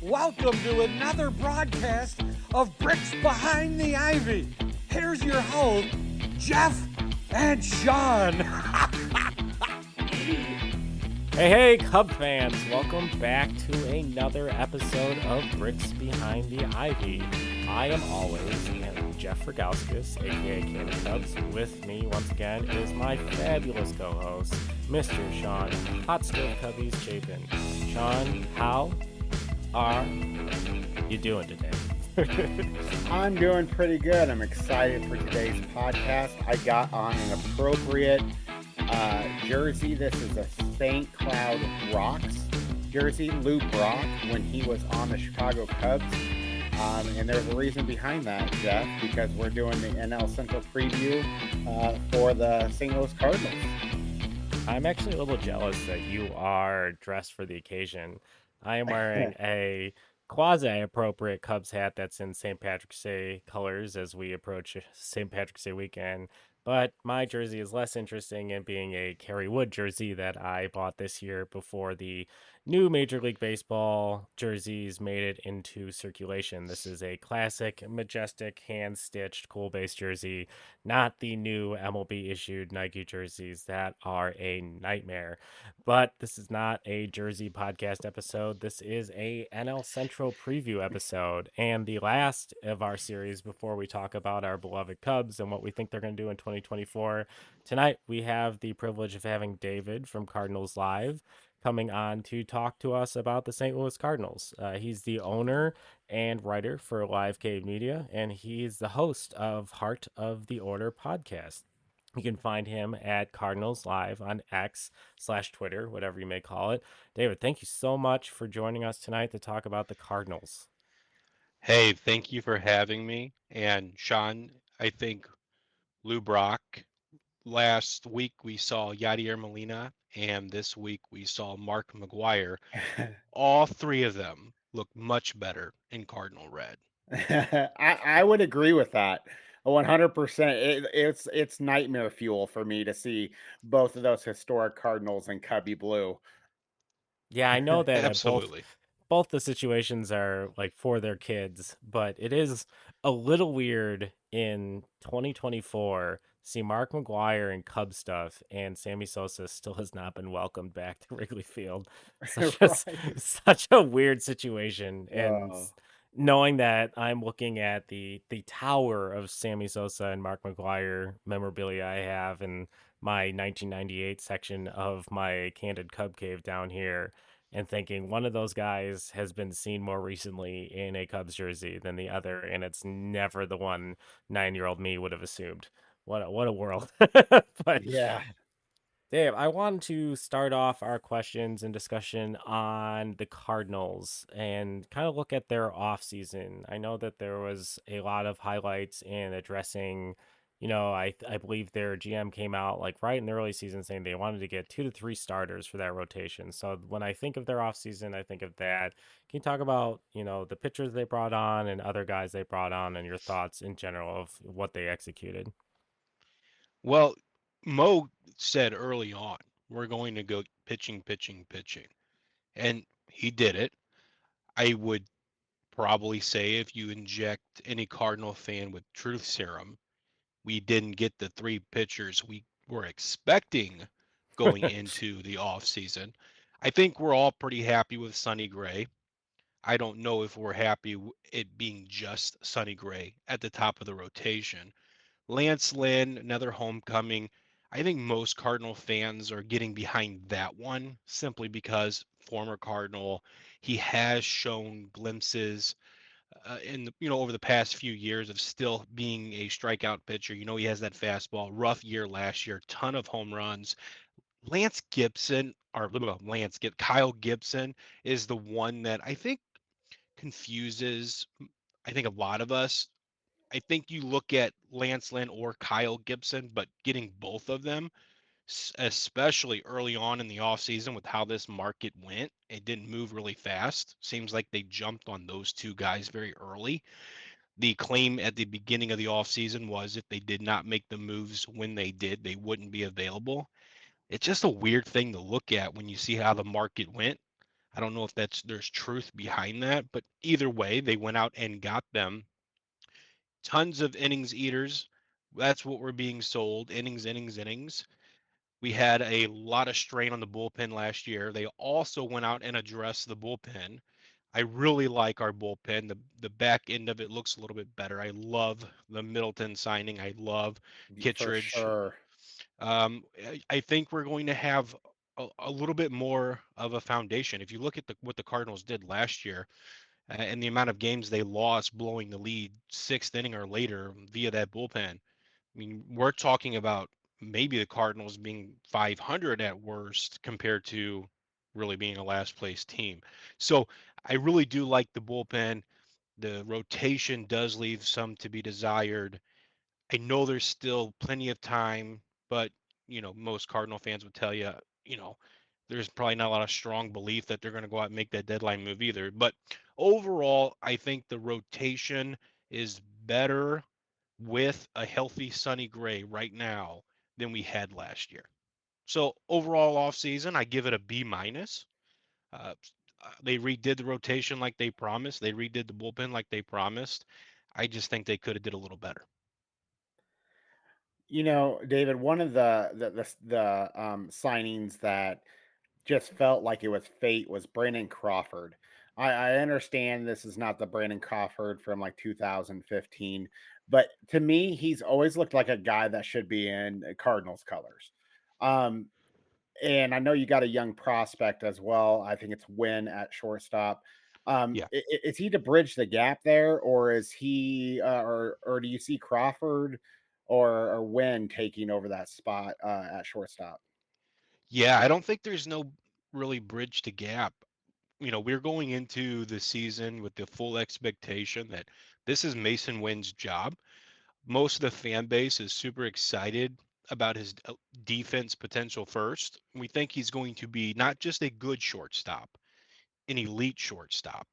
Welcome to another broadcast of Bricks Behind the Ivy. Here's your host, Jeff and Sean. Hey, Cub fans! Welcome back to another episode of Bricks Behind the Ivy. I am always Jeff Rogowskis, aka Candy Cubs. With me once again is my fabulous co-host, Mr. Sean Hot Stove Cubbies Chapin. Sean, how are you doing today? I'm doing pretty good. I'm excited for today's podcast. I got on an appropriate jersey. This is a St. Cloud Rocks jersey, Lou Brock, when he was on the Chicago Cubs. And there's a reason behind that, Jeff, because we're doing the NL Central preview for the St. Louis Cardinals. I'm actually a little jealous that you are dressed for the occasion. I am wearing a quasi-appropriate Cubs hat that's in St. Patrick's Day colors as we approach St. Patrick's Day weekend. But my jersey is less interesting in being a Kerry Wood jersey that I bought this year before the new Major League Baseball jerseys made it into circulation. This is a classic, majestic, hand-stitched, cool base jersey, not the new MLB-issued Nike jerseys that are a nightmare. But this is not a Jersey podcast episode. This is a NL Central preview episode and the last of our series before we talk about our beloved Cubs and what we think they're going to do in 2024. Tonight, we have the privilege of having David from Cardinals Live coming on to talk to us about the St. Louis Cardinals. He's the owner and writer for Live Cave Media, and he's the host of Heart of the Order podcast. You can find him at Cardinals Live on X/Twitter, whatever you may call it. David, thank you so much for joining us tonight to talk about the Cardinals. Hey, thank you for having me. And Sean, I think Lou Brock, last week we saw Yadier Molina, and this week we saw Mark McGwire. All three of them look much better in Cardinal red. I would agree with that 100%. It's nightmare fuel for me to see both of those historic Cardinals in Cubby blue. Yeah, I know that Absolutely. both the situations are like for their kids, but it is a little weird in 2024 see Mark McGwire in Cub stuff and Sammy Sosa still has not been welcomed back to Wrigley Field. Such a weird situation. And knowing that I'm looking at the tower of Sammy Sosa and Mark McGwire memorabilia I have in my 1998 section of my Candid Cub Cave down here, and thinking one of those guys has been seen more recently in a Cubs jersey than the other, and it's never the one 9-year-old me would have assumed. What a world. But yeah. Dave, I want to start off our questions and discussion on the Cardinals and kind of look at their offseason. I know that there was a lot of highlights in addressing, I believe their GM came out like right in the early season saying they wanted to get 2 to 3 starters for that rotation. So when I think of their offseason, I think of that. Can you talk about, the pitchers they brought on and other guys they brought on and your thoughts in general of what they executed? Well, Mo said early on, we're going to go pitching, pitching, pitching. And he did it. I would probably say if you inject any Cardinal fan with truth serum, we didn't get the 3 pitchers we were expecting going into the offseason. I think we're all pretty happy with Sonny Gray. I don't know if we're happy it being just Sonny Gray at the top of the rotation. Lance Lynn, another homecoming. I think most Cardinal fans are getting behind that one simply because former Cardinal, he has shown glimpses in the, over the past few years of still being a strikeout pitcher. He has that fastball. Rough year last year, ton of home runs. Kyle Gibson is the one that I think confuses. I think a lot of us. I think you look at Lance Lynn or Kyle Gibson, but getting both of them, especially early on in the offseason with how this market went, it didn't move really fast. Seems like they jumped on those two guys very early. The claim at the beginning of the offseason was if they did not make the moves when they did, they wouldn't be available. It's just a weird thing to look at when you see how the market went. I don't know if there's truth behind that, but either way, they went out and got them tons of innings eaters. That's what we're being sold. Innings, innings, innings. We had a lot of strain on the bullpen last year. They also went out and addressed the bullpen. I really like our bullpen. The back end of it looks a little bit better. I love the Middleton signing. I love For Kittredge. sure. I think we're going to have a little bit more of a foundation. If you look at what the Cardinals did last year, and the amount of games they lost blowing the lead sixth inning or later via that bullpen. I mean, we're talking about maybe the Cardinals being 500 at worst compared to really being a last place team. So I really do like the bullpen. The rotation does leave some to be desired. I know there's still plenty of time, but most Cardinal fans would tell you, you know, there's probably not a lot of strong belief that they're going to go out and make that deadline move either. But overall, I think the rotation is better with a healthy Sonny Gray right now than we had last year. So overall off season, I give it a B minus. Uh, they redid the rotation like they promised. They redid the bullpen like they promised. I just think they could have did a little better. David, one of the signings that just felt like it was fate was Brandon Crawford. I understand this is not the Brandon Crawford from like 2015, but to me, he's always looked like a guy that should be in Cardinals colors. Um, and I know you got a young prospect as well. I think it's Win at shortstop. Yeah. Is he to bridge the gap there, or is he, or do you see Crawford or Win taking over that spot at shortstop? Yeah, I don't think there's no really bridge to gap. We're going into the season with the full expectation that this is Mason Wynn's job. Most of the fan base is super excited about his defense potential first. We think he's going to be not just a good shortstop, an elite shortstop.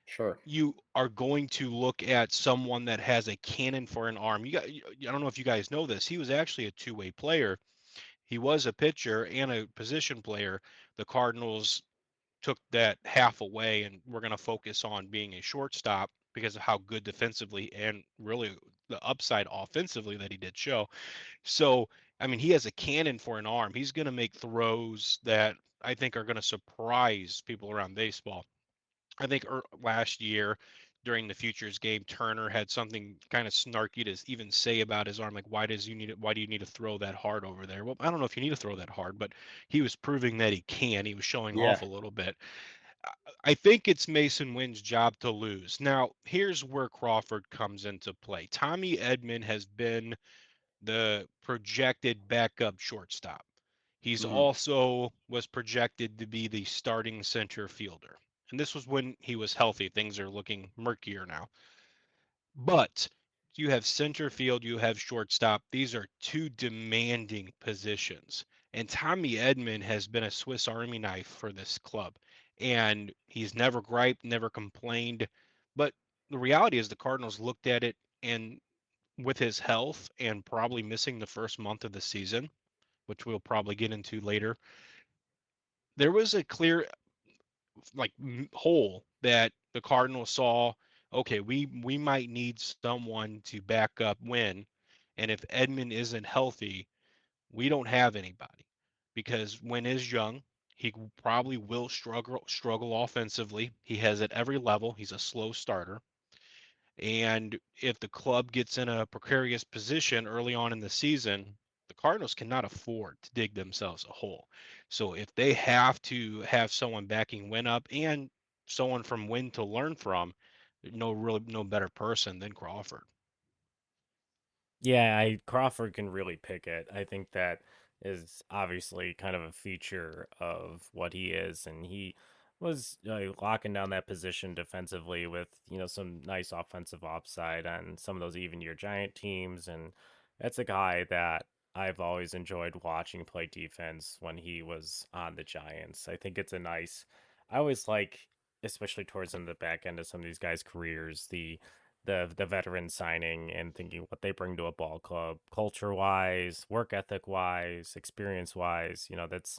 Sure. You are going to look at someone that has a cannon for an arm. I don't know if you guys know this. He was actually a two-way player. He was a pitcher and a position player. The Cardinals took that half away, and we're going to focus on being a shortstop because of how good defensively and really the upside offensively that he did show. So, I mean, he has a cannon for an arm. He's going to make throws that I think are going to surprise people around baseball. I think last year during the futures game, Turner had something kind of snarky to even say about his arm, like why do you need to throw that hard over there? Well, I don't know if you need to throw that hard, but he was proving that he can. He was showing off Yeah. a little bit. I think it's Mason Wynn's job to lose. Now, here's where Crawford comes into play. Tommy Edman has been the projected backup shortstop. He's Mhm. also was projected to be the starting center fielder. And this was when he was healthy. Things are looking murkier now. But you have center field, you have shortstop. These are two demanding positions. And Tommy Edman has been a Swiss Army knife for this club. And he's never griped, never complained. But the reality is the Cardinals looked at it, and with his health and probably missing the first month of the season, which we'll probably get into later, there was a clear hole that the Cardinals saw. Okay, we might need someone to back up Win, and if Edmund isn't healthy, we don't have anybody because Win is young. He probably will struggle offensively. He has at every level. He's a slow starter. And if the club gets in a precarious position early on in the season, the Cardinals cannot afford to dig themselves a hole. So if they have to have someone backing Win up and someone from Win to learn from, no better person than Crawford. Yeah, Crawford can really pick it. I think that is obviously kind of a feature of what he is, and he was locking down that position defensively with some nice offensive upside on some of those even year Giant teams, and that's a guy that I've always enjoyed watching play defense when he was on the Giants. I think it's a nice. I always like, especially towards in the back end of some of these guys' careers, the veteran signing and thinking what they bring to a ball club, culture wise, work ethic wise, experience wise. That's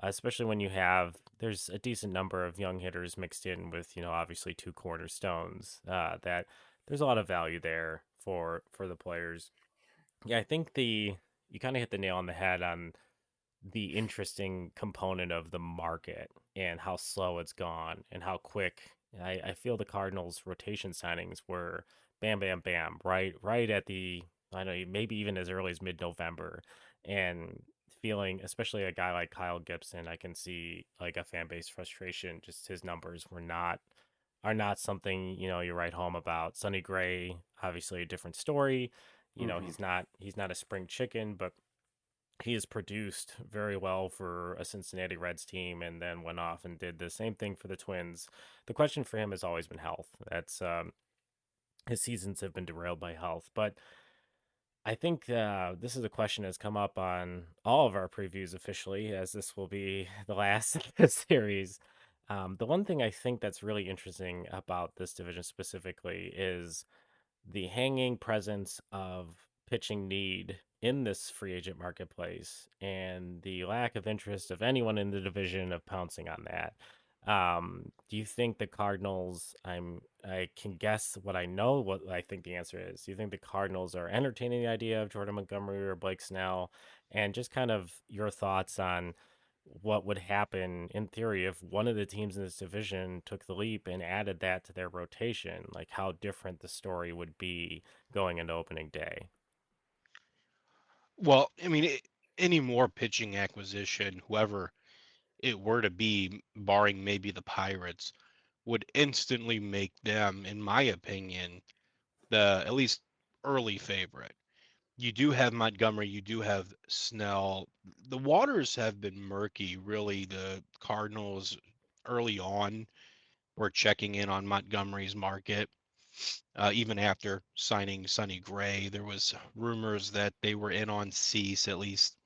especially when you have there's a decent number of young hitters mixed in with obviously two cornerstones. That there's a lot of value there for the players. Yeah, I think the you kind of hit the nail on the head on the interesting component of the market and how slow it's gone and how quick. I feel the Cardinals' rotation signings were bam, bam, bam, right at the I don't know maybe even as early as mid-November, and feeling especially a guy like Kyle Gibson, I can see like a fan base frustration. Just his numbers are not something you write home about. Sonny Gray, obviously a different story. Hmm. He's not a spring chicken, but he has produced very well for a Cincinnati Reds team and then went off and did the same thing for the Twins. The question for him has always been health. That's his seasons have been derailed by health. But I think this is a question that's come up on all of our previews officially, as this will be the last of the series. The one thing I think that's really interesting about this division specifically is the hanging presence of pitching need in this free agent marketplace and the lack of interest of anyone in the division of pouncing on that. Do you think the Cardinals? I can guess what I know. What I think the answer is. Do you think the Cardinals are entertaining the idea of Jordan Montgomery or Blake Snell? And just kind of your thoughts on what would happen in theory if one of the teams in this division took the leap and added that to their rotation, like how different the story would be going into opening day. Well, I mean, any more pitching acquisition, whoever it were to be, barring maybe the Pirates, would instantly make them, in my opinion, the at least early favorite. You do have Montgomery, you do have Snell. The waters have been murky, really. The Cardinals early on were checking in on Montgomery's market. Even after signing Sonny Gray, there was rumors that they were in on Cease, at least,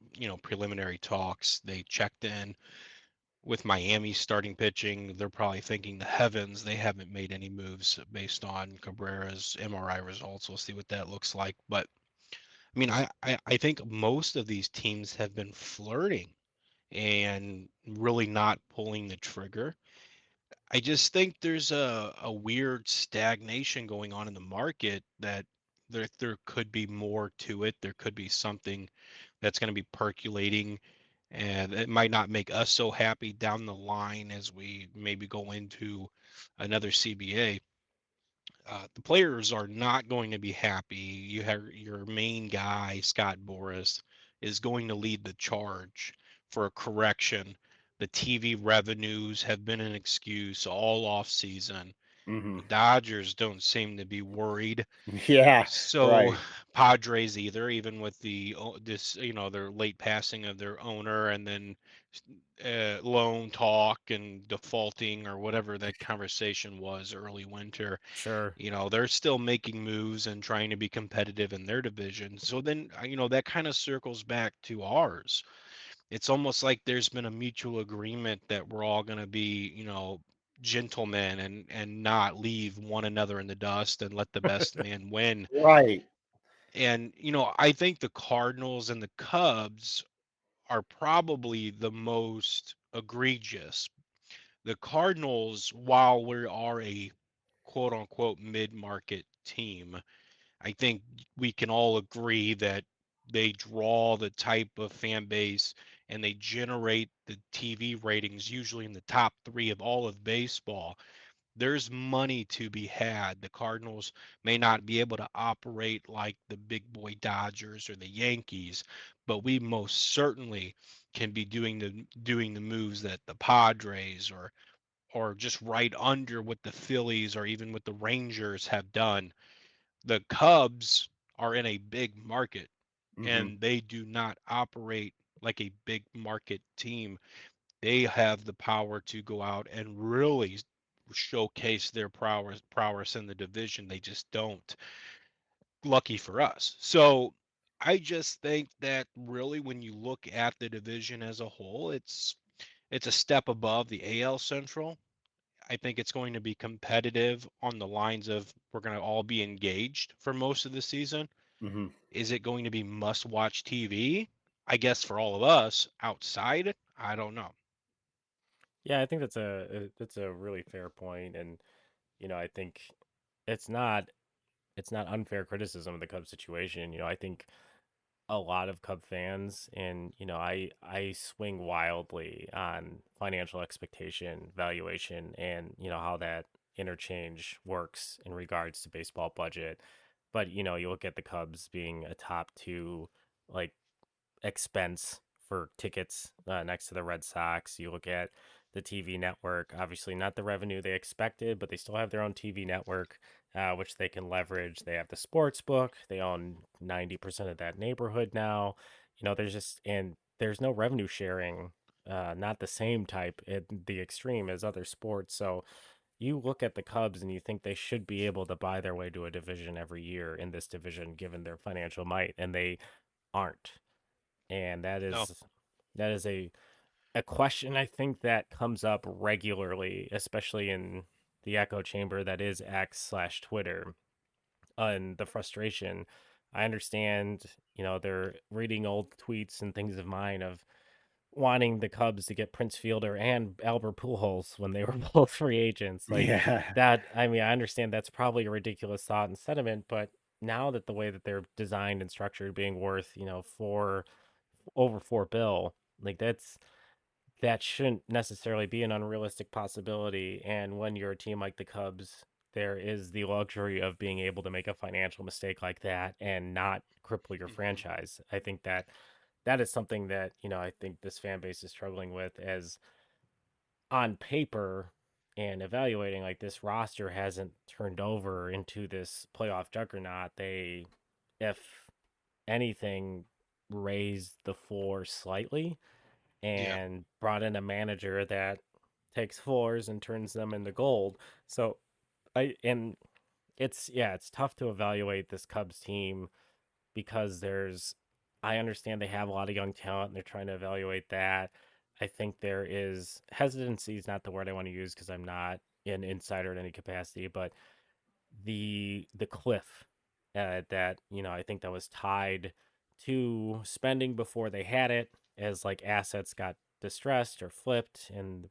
preliminary talks. They checked in with Miami starting pitching. They're probably thinking the heavens. They haven't made any moves based on Cabrera's MRI results. We'll see what that looks like. But I mean, I think most of these teams have been flirting and really not pulling the trigger. I just think there's a weird stagnation going on in the market that there could be more to it. There could be something that's going to be percolating, and it might not make us so happy down the line as we maybe go into another CBA. The players are not going to be happy. You have your main guy, Scott Boras, is going to lead the charge for a correction. The TV revenues have been an excuse all off season. Hmm. The Dodgers don't seem to be worried. Yeah, So right. Padres either, even with this, their late passing of their owner and then loan talk and defaulting or whatever that conversation was early winter. Sure. They're still making moves and trying to be competitive in their division. So then, that kind of circles back to ours. It's almost like there's been a mutual agreement that we're all going to be, gentlemen and not leave one another in the dust and let the best man win. Right. And, I think the Cardinals and the Cubs are probably the most egregious. The Cardinals, while we are a quote unquote mid market team, I think we can all agree that they draw the type of fan base and they generate the TV ratings, usually in the top three of all of baseball. There's money to be had. The Cardinals may not be able to operate like the big boy Dodgers or the Yankees, but we most certainly can be doing the moves that the Padres or just right under what the Phillies or even what the Rangers have done. The Cubs are in a big market Hmm. and they do not operate like a big market team. They have the power to go out and really showcase their prowess in the division. They just don't. Lucky for us. So I just think that really when you look at the division as a whole, it's a step above the AL Central. I think it's going to be competitive on the lines of we're going to all be engaged for most of the season. Hmm. Is it going to be must watch TV? I guess for all of us outside, I don't know. Yeah, I think that's a really fair point, and I think it's not it's not unfair criticism of the Cubs situation. I think a lot of Cub fans, and I swing wildly on financial expectation, valuation, and how that interchange works in regards to baseball budget. But you look at the Cubs being a top two, like, expense for tickets, next to the Red Sox. You look at the TV network, obviously not the revenue they expected, but they still have their own TV network, which they can leverage. They have the sports book. They own 90% of that neighborhood now. There's no revenue sharing, not the same type at the extreme as other sports. So you look at the Cubs and you think they should be able to buy their way to a division every year in this division, given their financial might, and they aren't. And that No. is that is a question I think that comes up regularly, especially in the echo chamber that is X/Twitter, and the frustration. I understand, they're reading old tweets and things of mine of wanting the Cubs to get Prince Fielder and Albert Pujols when they were both free agents. Like Yeah. that, I mean, I understand that's probably a ridiculous thought and sentiment, but now that the way that they're designed and structured being worth, over 4 bill, like that shouldn't necessarily be an unrealistic possibility. And when you're a team like the Cubs, there is the luxury of being able to make a financial mistake like that and not cripple your Hmm. franchise. I think that is something that, I think this fan base is struggling with, as on paper and evaluating, like, this roster hasn't turned over into this playoff juggernaut. They, if anything, raised the floor slightly Yeah. and brought in a manager that takes floors and turns them into gold. So and it's tough to evaluate this Cubs team because I understand they have a lot of young talent and they're trying to evaluate that. I think there is hesitancy is not the word I want to use because I'm not an insider in any capacity, but the cliff, that I think that was tied to spending before they had it, as like assets got distressed or flipped, and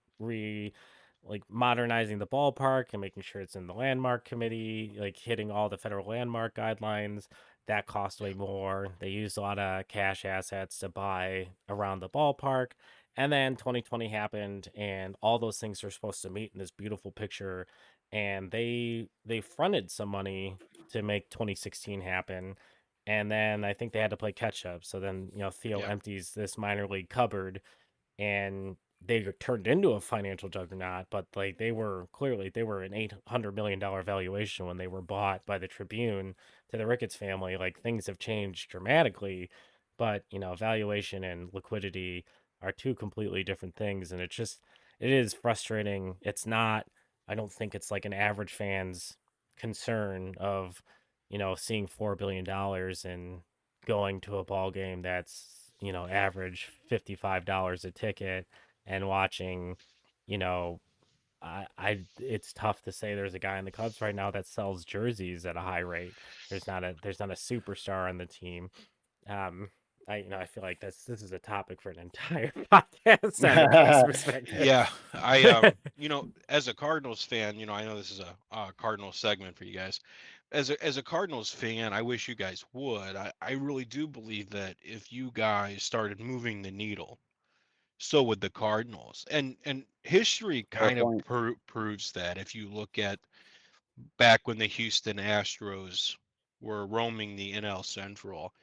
like modernizing the ballpark and making sure it's in the landmark committee, like hitting all the federal landmark guidelines. That cost Yeah. way more. They used a lot of cash assets to buy around the ballpark. And then 2020 happened, and all those things are supposed to meet in this beautiful picture, and they fronted some money to make 2016 happen, and then I think they had to play catch up. So then, Theo Yeah. empties this minor league cupboard, and they turned into a financial juggernaut. But like, they were an $800 million valuation when they were bought by the Tribune to the Ricketts family. Like, things have changed dramatically, but valuation and liquidity are two completely different things, and it is frustrating. It's not. I don't think it's like an average fan's concern of seeing $4 billion and going to a ball game that's average $55 a ticket, and watching, you know it's tough to say there's a guy in the Cubs right now that sells jerseys at a high rate. There's not a superstar on the team. um I feel like this is a topic for an entire podcast on the Cubs perspective. Yeah. As a Cardinals fan, I know this is a Cardinals segment for you guys. As a Cardinals fan, I wish you guys would. I really do believe that if you guys started moving the needle, so would the Cardinals. And history Fair kind of point. proves that. If you look at back when the Houston Astros were roaming the NL Central,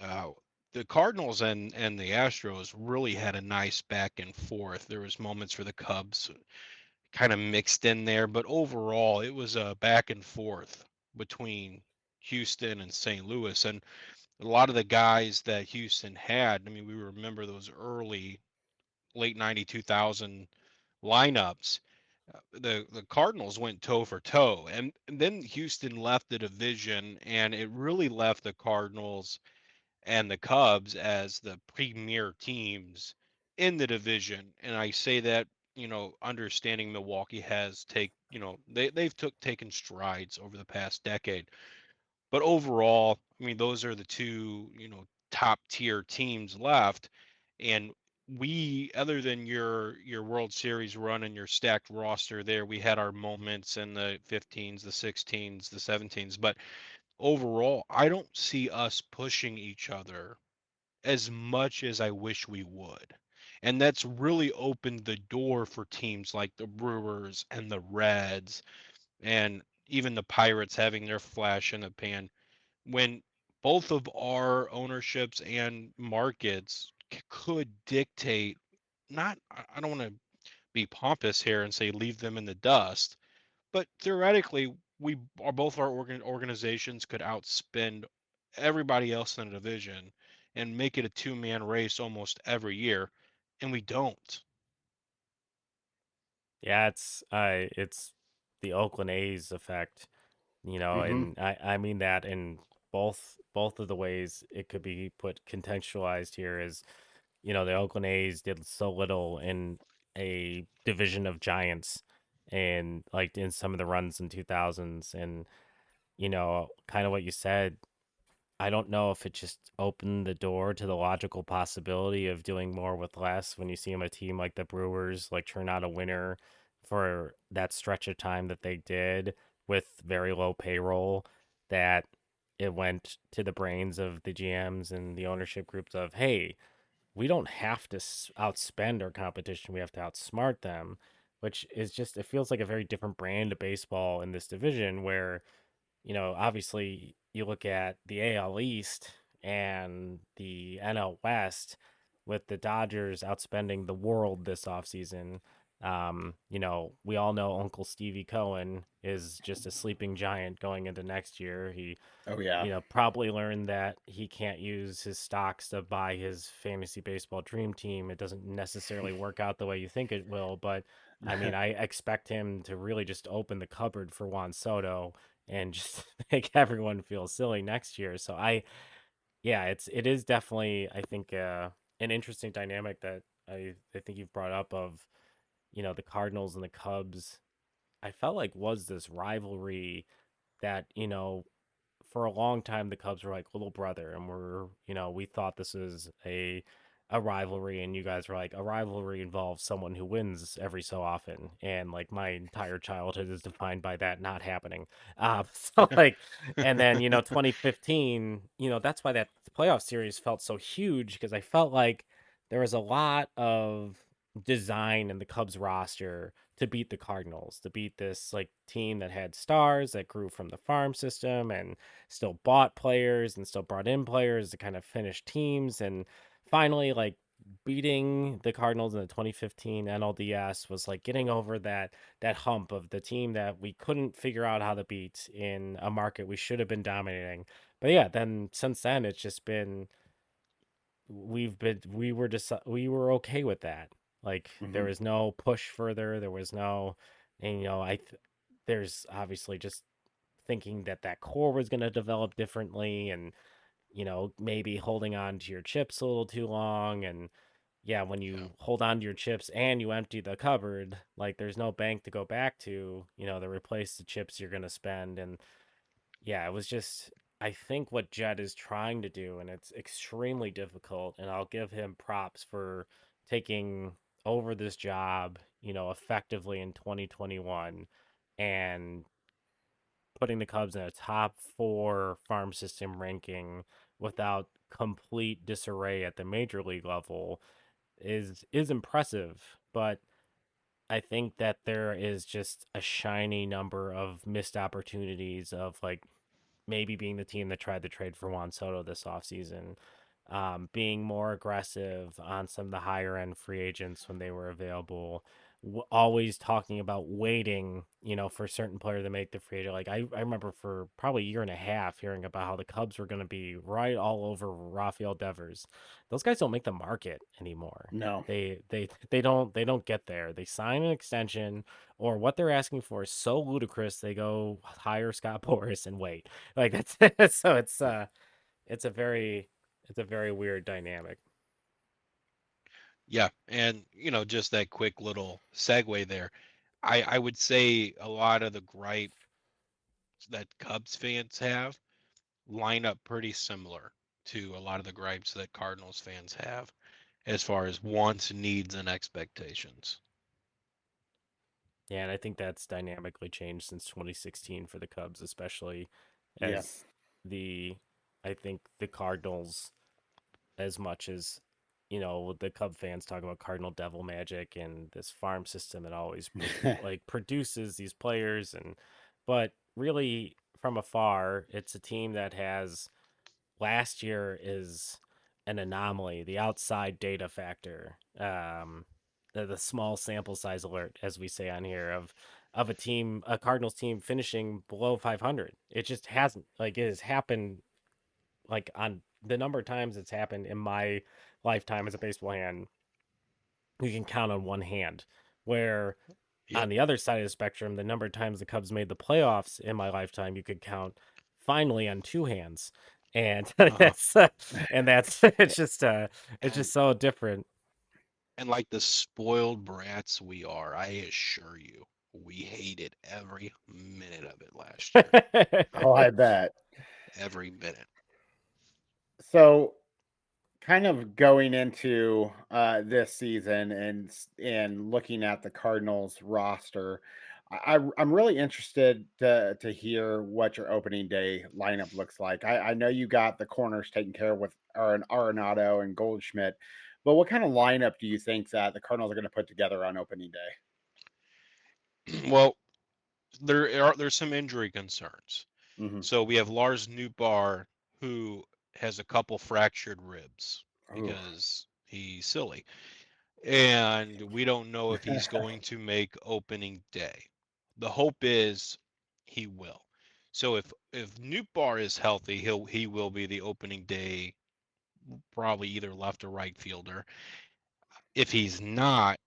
uh, the Cardinals and the Astros really had a nice back and forth. There was moments for the Cubs kind of mixed in there, but overall it was a back and forth between Houston and St. Louis. And a lot of the guys that Houston had, I mean, we remember those early late 92,000 lineups. The Cardinals went toe for toe, and then Houston left the division, and it really left the Cardinals and the Cubs as the premier teams in the division. And I say that, understanding Milwaukee has they've taken strides over the past decade. But overall, I mean, those are the two, top tier teams left. And we, other than your World Series run and your stacked roster there, we had our moments in the 15s, the 16s, the 17s, but overall, I don't see us pushing each other as much as I wish we would. And that's really opened the door for teams like the Brewers and the Reds and even the Pirates having their flash in the pan when both of our ownerships and markets could dictate, not, I don't want to be pompous here and say leave them in the dust, but theoretically we are both our organizations could outspend everybody else in the division and make it a two-man race almost every year, and we don't. Yeah, it's the Oakland A's effect, Mm-hmm. and I mean that in both of the ways it could be put contextualized here is, the Oakland A's did so little in a division of giants and like in some of the runs in 2000s and kind of what you said. I don't know if it just opened the door to the logical possibility of doing more with less when you see a team like the Brewers like turn out a winner for that stretch of time that they did with very low payroll, that it went to the brains of the GMs and the ownership groups of, hey, we don't have to outspend our competition, we have to outsmart them, which is just, it feels like a very different brand of baseball in this division where, obviously you look at the AL East and the NL West with the Dodgers outspending the world this offseason. We all know Uncle Stevie Cohen is just a sleeping giant going into next year. He, Oh yeah. probably learned that he can't use his stocks to buy his fantasy baseball dream team. It doesn't necessarily work out the way you think it will, but I mean, I expect him to really just open the cupboard for Juan Soto and just make everyone feel silly next year. So yeah, it is definitely, I think, an interesting dynamic that I think you've brought up of, the Cardinals and the Cubs. I felt like was this rivalry that, for a long time the Cubs were like little brother, and we thought this was a rivalry, and you guys were like, a rivalry involves someone who wins every so often, and like my entire childhood is defined by that not happening. So like, and then 2015, that's why that playoff series felt so huge, because I felt like there was a lot of design in the Cubs roster to beat the Cardinals, to beat this like team that had stars that grew from the farm system and still bought players and still brought in players to kind of finish teams. And finally, like, beating the Cardinals in the 2015 NLDS was like getting over that hump of the team that we couldn't figure out how to beat in a market we should have been dominating. But yeah, then since then it's just been, we were okay with that. Like, there Mm-hmm. was no push further, there was no, and there's obviously just thinking that that core was going to develop differently, and maybe holding on to your chips a little too long. And yeah, when Yeah. you hold on to your chips and you empty the cupboard, like, there's no bank to go back to, to replace the chips you're going to spend. And yeah, it was just, I think what Jed is trying to do, and it's extremely difficult, and I'll give him props for taking over this job, effectively in 2021 and putting the Cubs in a top 4 farm system ranking without complete disarray at the major league level is impressive. But I think that there is just a shiny number of missed opportunities of, like, maybe being the team that tried to trade for Juan Soto this offseason, being more aggressive on some of the higher end free agents when they were available, always talking about waiting, for a certain player to make the free agent. Like, I remember for probably a year and a half hearing about how the Cubs were going to be right all over Rafael Devers. Those guys don't make the market anymore. No. They don't get there. They sign an extension, or what they're asking for is so ludicrous they go hire Scott Boras and wait. Like, that's it. So it's a very it's a very weird dynamic. Yeah, and just that quick little segue there. I would say a lot of the gripes that Cubs fans have line up pretty similar to a lot of the gripes that Cardinals fans have. as far as wants, needs, and expectations. Yeah, and I think that's dynamically changed since 2016 for the Cubs, especially Yeah. as the I think the Cardinals, as much as with the Cub fans talking about Cardinal Devil Magic and this farm system that always like produces these players, and but really from afar, it's a team that has last year is an anomaly. The outside data factor, the small sample size alert, as we say on here, of a Cardinals team finishing below 500. It just hasn't, like, it has happened, like, on the number of times it's happened in my lifetime as a baseball fan, you can count on one hand. Where Yep. on the other side of the spectrum, the number of times the Cubs made the playoffs in my lifetime, you could count finally on two hands. And Uh-huh. that's it's And just so different. and like the spoiled brats we are, I assure you, we hated every minute of it last year. Oh, I bet. Every minute. So, kind of going into this season and looking at the Cardinals roster, I'm really interested to hear what your opening day lineup looks like. I know you got the corners taken care of with Arenado and Goldschmidt, but what kind of lineup do you think that the Cardinals are going to put together on opening day? Well, there's some injury concerns. Hmm. So we have Lars Nootbaar, who has a couple fractured ribs Ooh. because he's silly. And we don't know if he's going to make opening day. The hope is he will. So if Nootbaar is healthy, he will be the opening day, probably either left or right fielder. If he's not,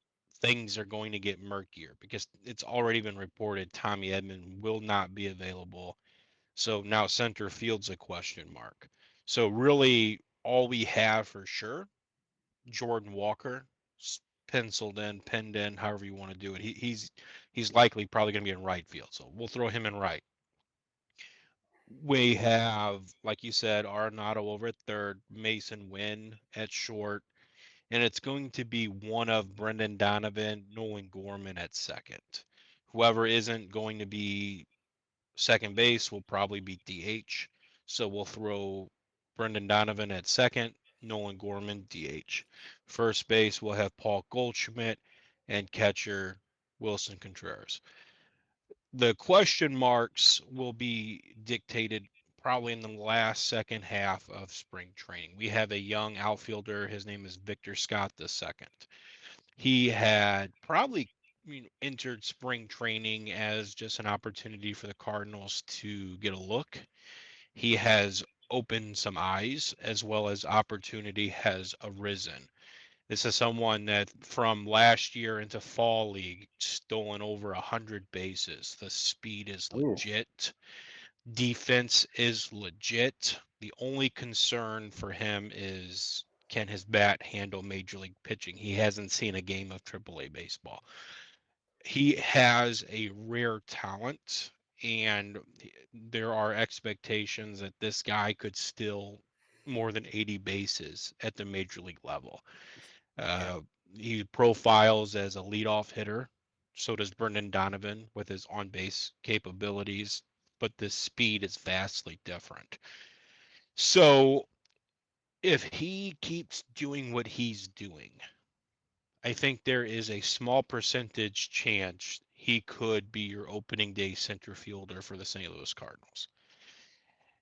things are going to get murkier because it's already been reported Tommy Edman will not be available. So now center field's a question mark. So really, all we have for sure, Jordan Walker, penciled in, pinned in, however you want to do it. He's likely probably going to be in right field, so we'll throw him in right. We have, like you said, Arenado over at third, Mason Wynn at short, and it's going to be one of Brendan Donovan, Nolan Gorman at second. Whoever isn't going to be second base will probably be DH. So we'll throw Brendan Donovan at second, Nolan Gorman DH. First base, we'll have Paul Goldschmidt, and catcher Wilson Contreras. The question marks will be dictated probably in the last second half of spring training. We have a young outfielder. His name is Victor Scott II. He had probably entered spring training as just an opportunity for the Cardinals to get a look. He has opened some eyes as well as opportunity has arisen. This is someone that from last year into fall league stolen over 100 bases. The speed is Ooh. legit. Defense is legit. The only concern for him is can his bat handle major league pitching? He hasn't seen a game of AAA baseball. He has a rare talent, and there are expectations that this guy could steal more than 80 bases at the major league level. Yeah. Uh, he profiles as a leadoff hitter. So does Brendan Donovan with his on base capabilities, but the speed is vastly different. So if he keeps doing what he's doing, I think there is a small percentage chance he could be your opening day center fielder for the St. Louis Cardinals.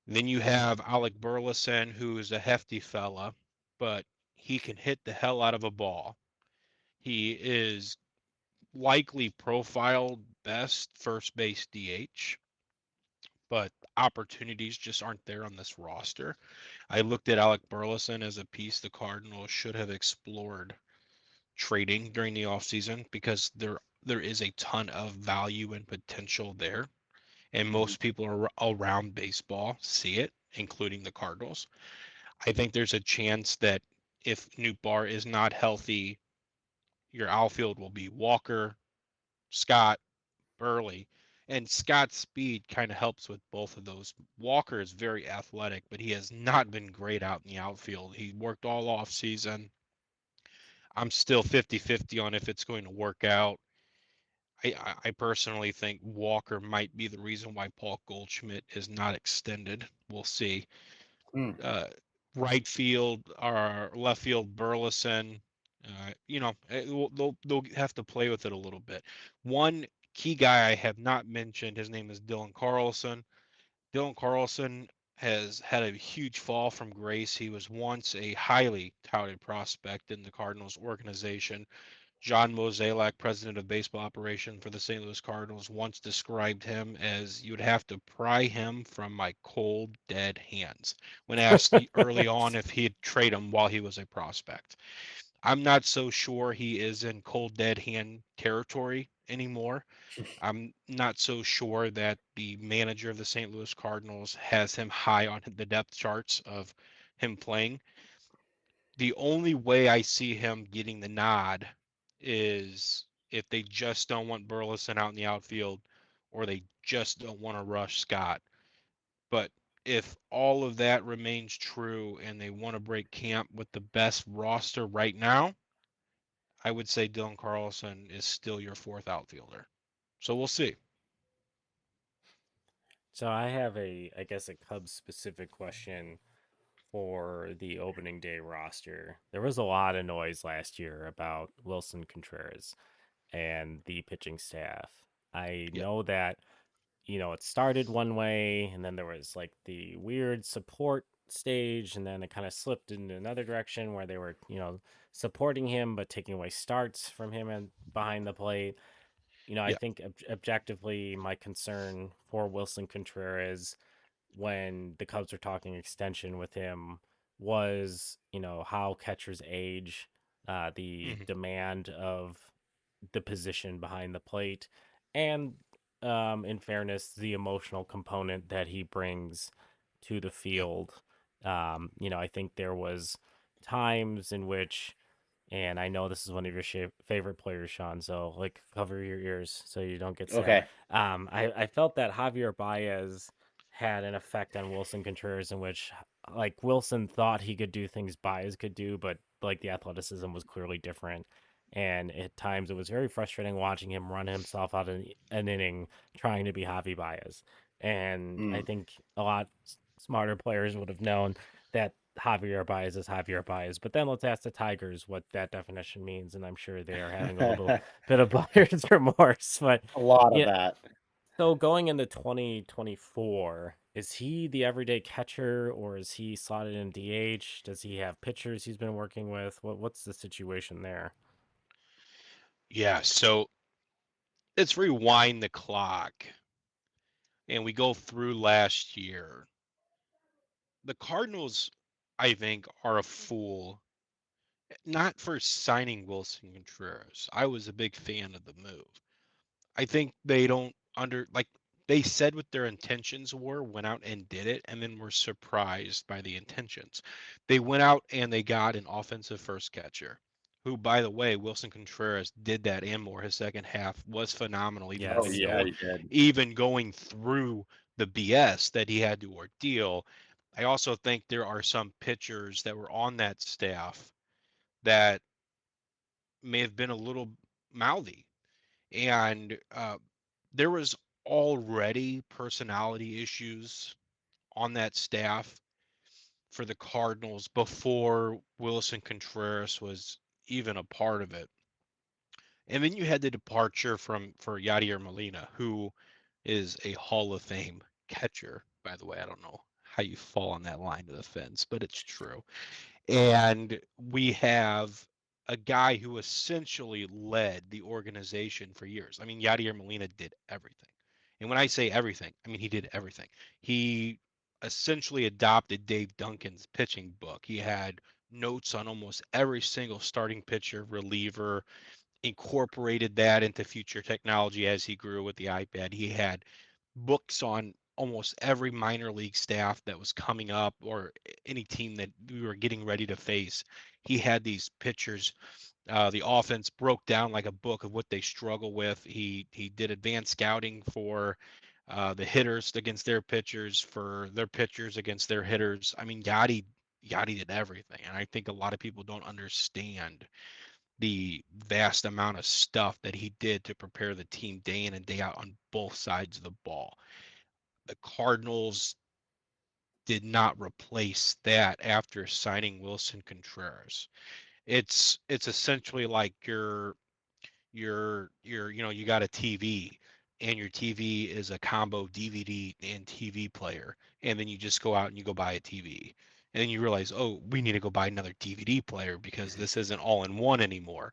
Then you have Alec Burleson, who is a hefty fella, but he can hit the hell out of a ball. He is likely profiled best first base DH, but opportunities just aren't there on this roster. I looked at Alec Burleson as a piece the Cardinals should have explored trading during the offseason because there is a ton of value and potential there. And Hmm. most people around baseball see it, including the Cardinals. I think there's a chance that if Nootbaar is not healthy, your outfield will be Walker, Scott, Burley. And Scott's speed kind of helps with both of those. Walker is very athletic, but he has not been great out in the outfield. He worked all off season. I'm still 50-50 on if it's going to work out. I personally think Walker might be the reason why Paul Goldschmidt is not extended. We'll see. Hmm. Uh, right field or left field Burleson. They'll have to play with it a little bit. One key guy I have not mentioned, his name is Dylan Carlson. Dylan Carlson has had a huge fall from grace. He was once a highly touted prospect in the Cardinals organization. John Mozeliak, president of baseball operation for the St. Louis Cardinals, once described him as you'd have to pry him from my cold, dead hands when asked early on if he'd trade him while he was a prospect. I'm not so sure he is in cold, dead hand territory anymore. I'm not so sure that the manager of the St. Louis Cardinals has him high on the depth charts of him playing. The only way I see him getting the nod is if they just don't want Burleson out in the outfield or they just don't want to rush Scott. But if all of that remains true and they want to break camp with the best roster right now, I would say Dylan Carlson is still your fourth outfielder. So we'll see. So I have I guess, a Cubs specific question for the opening day roster. There was a lot of noise last year about Wilson Contreras and the pitching staff. I Yep. know that, it started one way, and then there was like the weird support stage, and then it kind of slipped in another direction where they were, supporting him but taking away starts from him and behind the plate. I Yeah. think objectively, my concern for Wilson Contreras when the Cubs were talking extension with him was, how catchers age, the Hmm. demand of the position behind the plate, and, in fairness, the emotional component that he brings to the Yep. field. I think there was times in which, and I know this is one of your favorite players, Sean. So like, cover your ears so you don't get sad. Okay. I felt that Javier Baez had an effect on Wilson Contreras in which, like, Wilson thought he could do things Baez could do, but like the athleticism was clearly different. And at times it was very frustrating watching him run himself out of an inning trying to be Javi Baez. And I Mm. think a lot smarter players would have known that Javier Baez is Javier Baez. But then let's ask the Tigers what that definition means, and I'm sure they are having a little bit of buyer's remorse. But A lot of yeah, that. so going into 2024, is he the everyday catcher or is he slotted in DH? Does he have pitchers he's been working with? What's the situation there? Yeah. So let's rewind the clock and we go through last year. The Cardinals, I think, are a fool, not for signing Wilson Contreras. I was a big fan of the move. I think they don't like they said what their intentions were, went out and did it, and then were surprised by the intentions. They went out and they got an offensive first catcher, who, by the way, Wilson Contreras did that and more. His second half was phenomenal, Oh Yes. yeah, you did. even going through the BS that he had to ordeal. I also think there are some pitchers that were on that staff that may have been a little mouthy, and there was already personality issues on that staff for the Cardinals before Wilson Contreras was even a part of it. And then you had the departure for Yadier Molina, who is a Hall of Fame catcher. By the way, I don't know how you fall on that line of the fence, but it's true. And we have a guy who essentially led the organization for years. I mean, Yadier Molina did everything. And when I say everything, I mean he did everything. He essentially adopted Dave Duncan's pitching book. He had notes on almost every single starting pitcher, reliever, incorporated that into future technology as he grew with the iPad. He had books on almost every minor league staff that was coming up or any team that we were getting ready to face. He had these pitchers. The offense broke down like a book of what they struggle with. He did advanced scouting for the hitters against their pitchers, for their pitchers against their hitters. I mean, Yachty did everything, and I think a lot of people don't understand the vast amount of stuff that he did to prepare the team day in and day out on both sides of the ball. The Cardinals did not replace that after signing Wilson Contreras. It's essentially like you got a TV and your TV is a combo DVD and TV player, and then you just go out and you go buy a TV. And then you realize, oh, we need to go buy another DVD player because this isn't all in one anymore.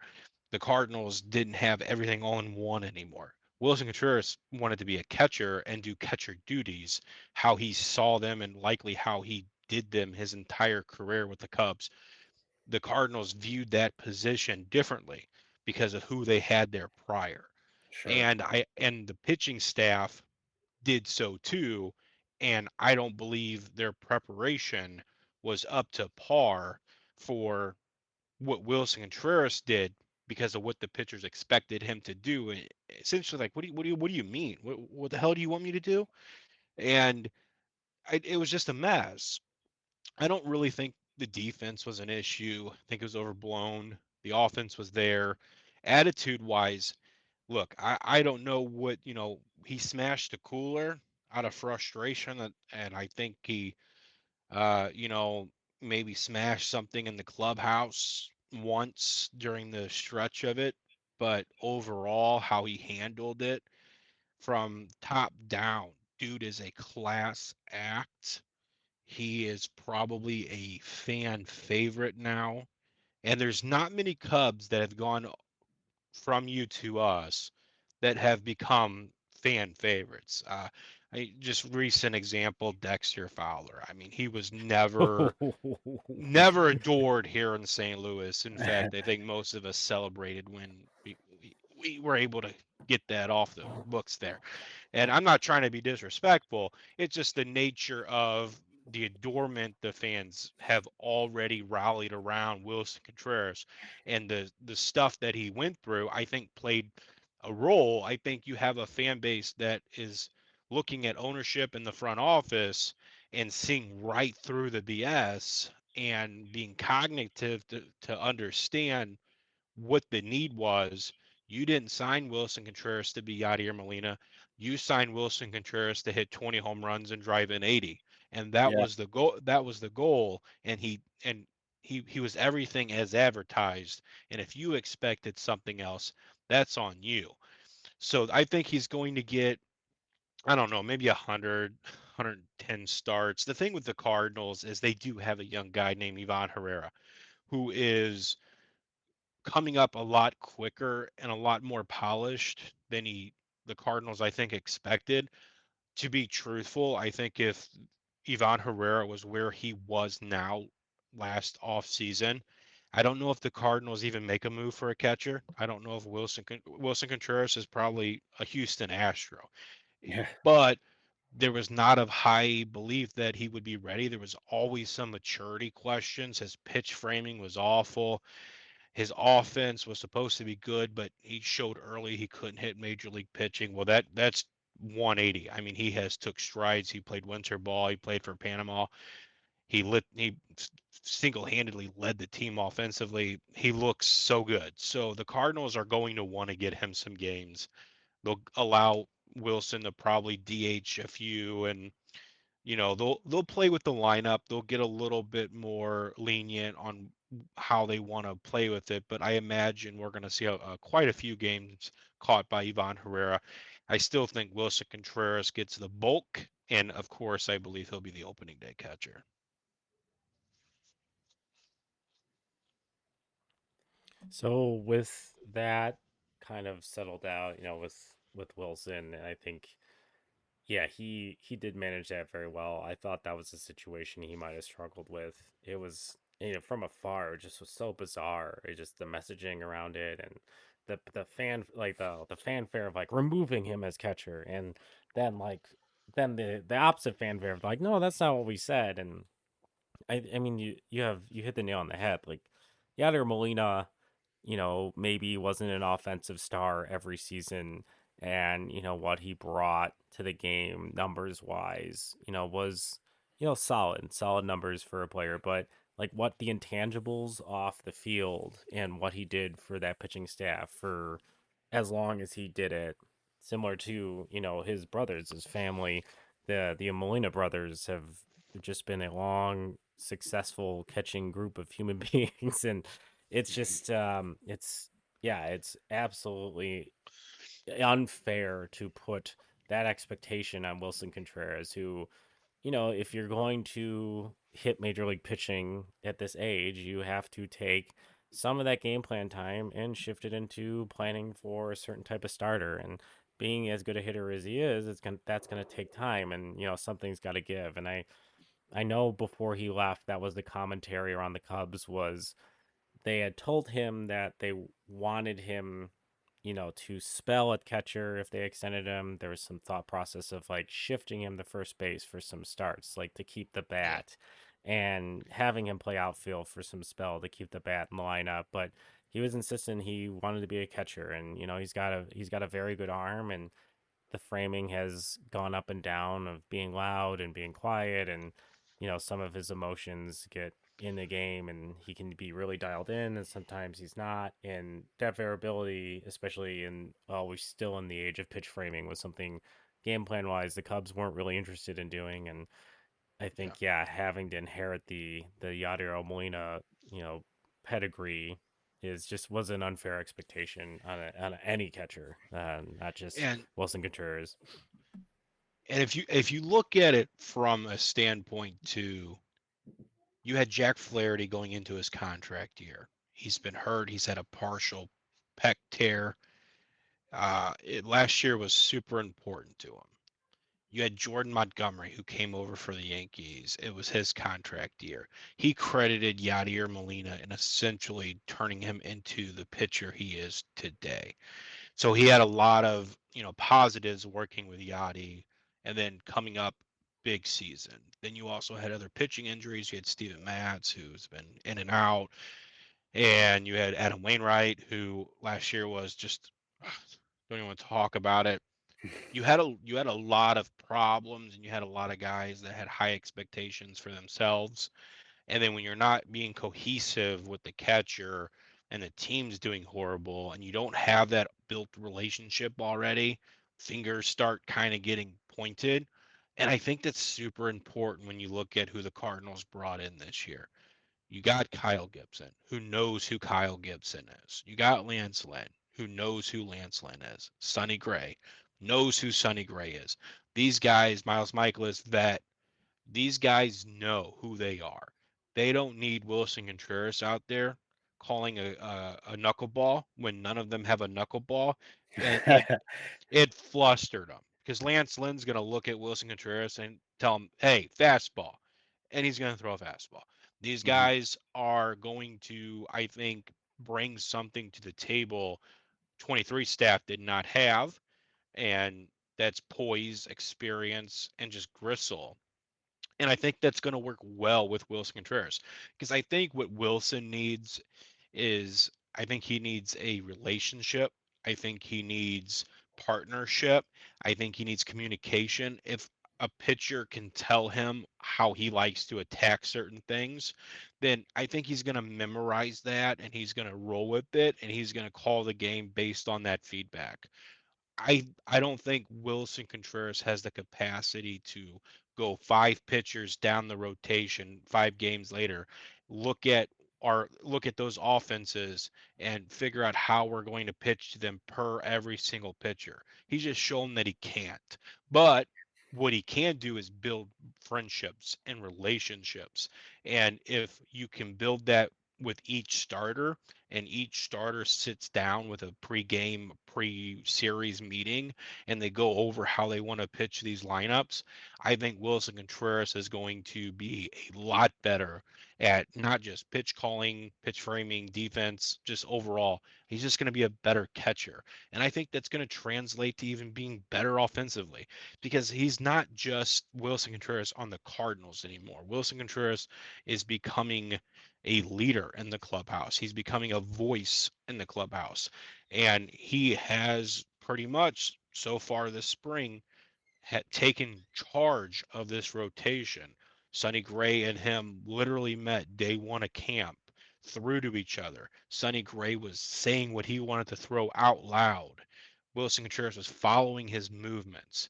The Cardinals didn't have everything all in one anymore. Wilson Contreras wanted to be a catcher and do catcher duties, how he saw them and likely how he did them his entire career with the Cubs. The Cardinals viewed that position differently because of who they had there prior. Sure. And the pitching staff did so too. And I don't believe their preparation was up to par for what Wilson Contreras did because of what the pitchers expected him to do. And essentially, like, what do you mean? What the hell do you want me to do? And it was just a mess. I don't really think the defense was an issue. I think it was overblown. The offense was there. Attitude wise, look, I don't know what, he smashed the cooler out of frustration. And I think he, uh, you know, maybe smashed something in the clubhouse once during the stretch of it. But overall, how he handled it from top down, dude is a class act. He is probably a fan favorite now. And there's not many Cubs that have gone from you to us that have become fan favorites. Just recent example, Dexter Fowler. I mean, he was never adored here in St. Louis. In fact, I think most of us celebrated when we were able to get that off the books there. And I'm not trying to be disrespectful. It's just the nature of the adornment the fans have already rallied around Wilson Contreras, and the stuff that he went through, I think played a role. I think you have a fan base that is looking at ownership in the front office and seeing right through the BS and being cognitive to understand what the need was. You didn't sign Wilson Contreras to be Yadier Molina. You signed Wilson Contreras to hit 20 home runs and drive in 80. And that Yeah. was the goal. That was the goal. And he was everything as advertised. And if you expected something else, that's on you. So I think he's going to get, I don't know, maybe 110 starts. The thing with the Cardinals is they do have a young guy named Ivan Herrera who is coming up a lot quicker and a lot more polished than the Cardinals I think expected. To be truthful, I think if Ivan Herrera was where he was now last offseason, I don't know if the Cardinals even make a move for a catcher. I don't know if Wilson Contreras is probably a Houston Astro. Yeah. But there was not a high belief that he would be ready. There was always some maturity questions. His pitch framing was awful. His offense was supposed to be good, but he showed early he couldn't hit major league pitching. Well, that's 180. I mean, he has took strides. He played winter ball. He played for Panama. He single-handedly led the team offensively. He looks so good. So the Cardinals are going to want to get him some games. They'll allow Wilson to probably DH a few, and they'll play with the lineup. They'll get a little bit more lenient on how they want to play with it, but I imagine we're going to see quite a few games caught by Ivan Herrera. I still think Wilson Contreras gets the bulk, and of course, I believe he'll be the opening day catcher. So with that kind of settled out, with Wilson, and I think yeah, he did manage that very well. I thought that was a situation he might have struggled with. It was, from afar, it just was so bizarre. It just the messaging around it and the fan like the fanfare of like removing him as catcher, and then like then the opposite fanfare of like, no, that's not what we said. And I mean you hit the nail on the head. Like Yadier Molina, maybe wasn't an offensive star every season. And, what he brought to the game numbers wise, was, solid numbers for a player. But like what the intangibles off the field and what he did for that pitching staff for as long as he did it, similar to, his brothers, his family, the Molina brothers have just been a long, successful catching group of human beings, and it's just it's yeah, it's absolutely unfair to put that expectation on Wilson Contreras, who, if you're going to hit major league pitching at this age, you have to take some of that game plan time and shift it into planning for a certain type of starter. And being as good a hitter as he is, that's gonna take time, and something's got to give. And I know before he left, that was the commentary around the Cubs was they had told him that they wanted him, to spell at catcher if they extended him. There was some thought process of like shifting him to first base for some starts, like to keep the Yeah. bat, and having him play outfield for some spell to keep the bat in the lineup. But he was insistent he wanted to be a catcher, and he's got a very good arm, and the framing has gone up and down of being loud and being quiet, and some of his emotions get in the game, and he can be really dialed in, and sometimes he's not. And that variability, especially in we're still in the age of pitch framing, was something game plan wise the Cubs weren't really interested in doing. And I Yeah. think, having to inherit the Yadier Molina, pedigree is just was an unfair expectation on any catcher, not just And Wilson Contreras. if you look at it from a standpoint too, you had Jack Flaherty going into his contract year. He's been hurt. He's had a partial pec tear. Last year was super important to him. You had Jordan Montgomery, who came over for the Yankees. It was his contract year. He credited Yadier Molina in essentially turning him into the pitcher he is today. So he had a lot of, positives working with Yadi, and then coming up big season. Then you also had other pitching injuries. You had Steven Matz, who's been in and out, and you had Adam Wainwright, who last year was just don't even want to talk about it. You had a lot of problems, and you had a lot of guys that had high expectations for themselves. And then when you're not being cohesive with the catcher and the team's doing horrible and you don't have that built relationship already, fingers start kind of getting pointed. And I think that's super important when you look at who the Cardinals brought in this year. You got Kyle Gibson, who knows who Kyle Gibson is. You got Lance Lynn, who knows who Lance Lynn is. Sonny Gray knows who Sonny Gray is. These guys, Miles Michaelis, vet, these guys know who they are. They don't need Wilson Contreras out there calling a knuckleball when none of them have a knuckleball. And it flustered them because Lance Lynn's going to look at Wilson Contreras and tell him, hey, fastball. And he's going to throw a fastball. These Mhm. guys are going to, I think, bring something to the table 23 staff did not have. And that's poise, experience, and just gristle. And I think that's going to work well with Wilson Contreras because I think what Wilson needs is I think he needs a relationship. I think he needs partnership. I think he needs communication. If a pitcher can tell him how he likes to attack certain things, then I think he's going to memorize that and he's going to roll with it and he's going to call the game based on that feedback. I don't think Wilson Contreras has the capacity to go five pitchers down the rotation 5 games later, look at look at those offenses and figure out how we're going to pitch to them per every single pitcher. He's just shown that he can't. But what he can do is build friendships and relationships. And if you can build that with each starter, and each starter sits down with a pre-game, pre-series meeting, and they go over how they want to pitch these lineups, I think Wilson Contreras is going to be a lot better at not just pitch calling, pitch framing, defense, just overall. He's just going to be a better catcher. And I think that's going to translate to even being better offensively because he's not just Wilson Contreras on the Cardinals anymore. Wilson Contreras is becoming a leader in the clubhouse. He's becoming a voice in the clubhouse. And he has pretty much so far this spring taken charge of this rotation. Sonny Gray and him literally met day one of camp, threw to each other. Sonny Gray was saying what he wanted to throw out loud. Wilson Contreras was following his movements,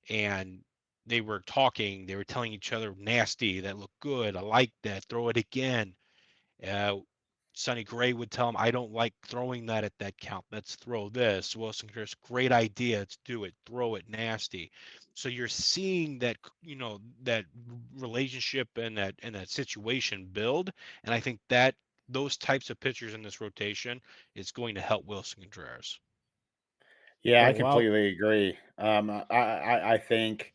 and they were talking. They were telling each other nasty, that looked good. I like that. Throw it again. Uh, Sonny Gray would tell him, I don't like throwing that at that count. Let's throw this. Wilson Contreras, great idea. Let's do it. Throw it nasty. So you're seeing that, that relationship and that situation build. And I think that those types of pitchers in this rotation is going to help Wilson Contreras. Yeah, I Well, while completely agree. I think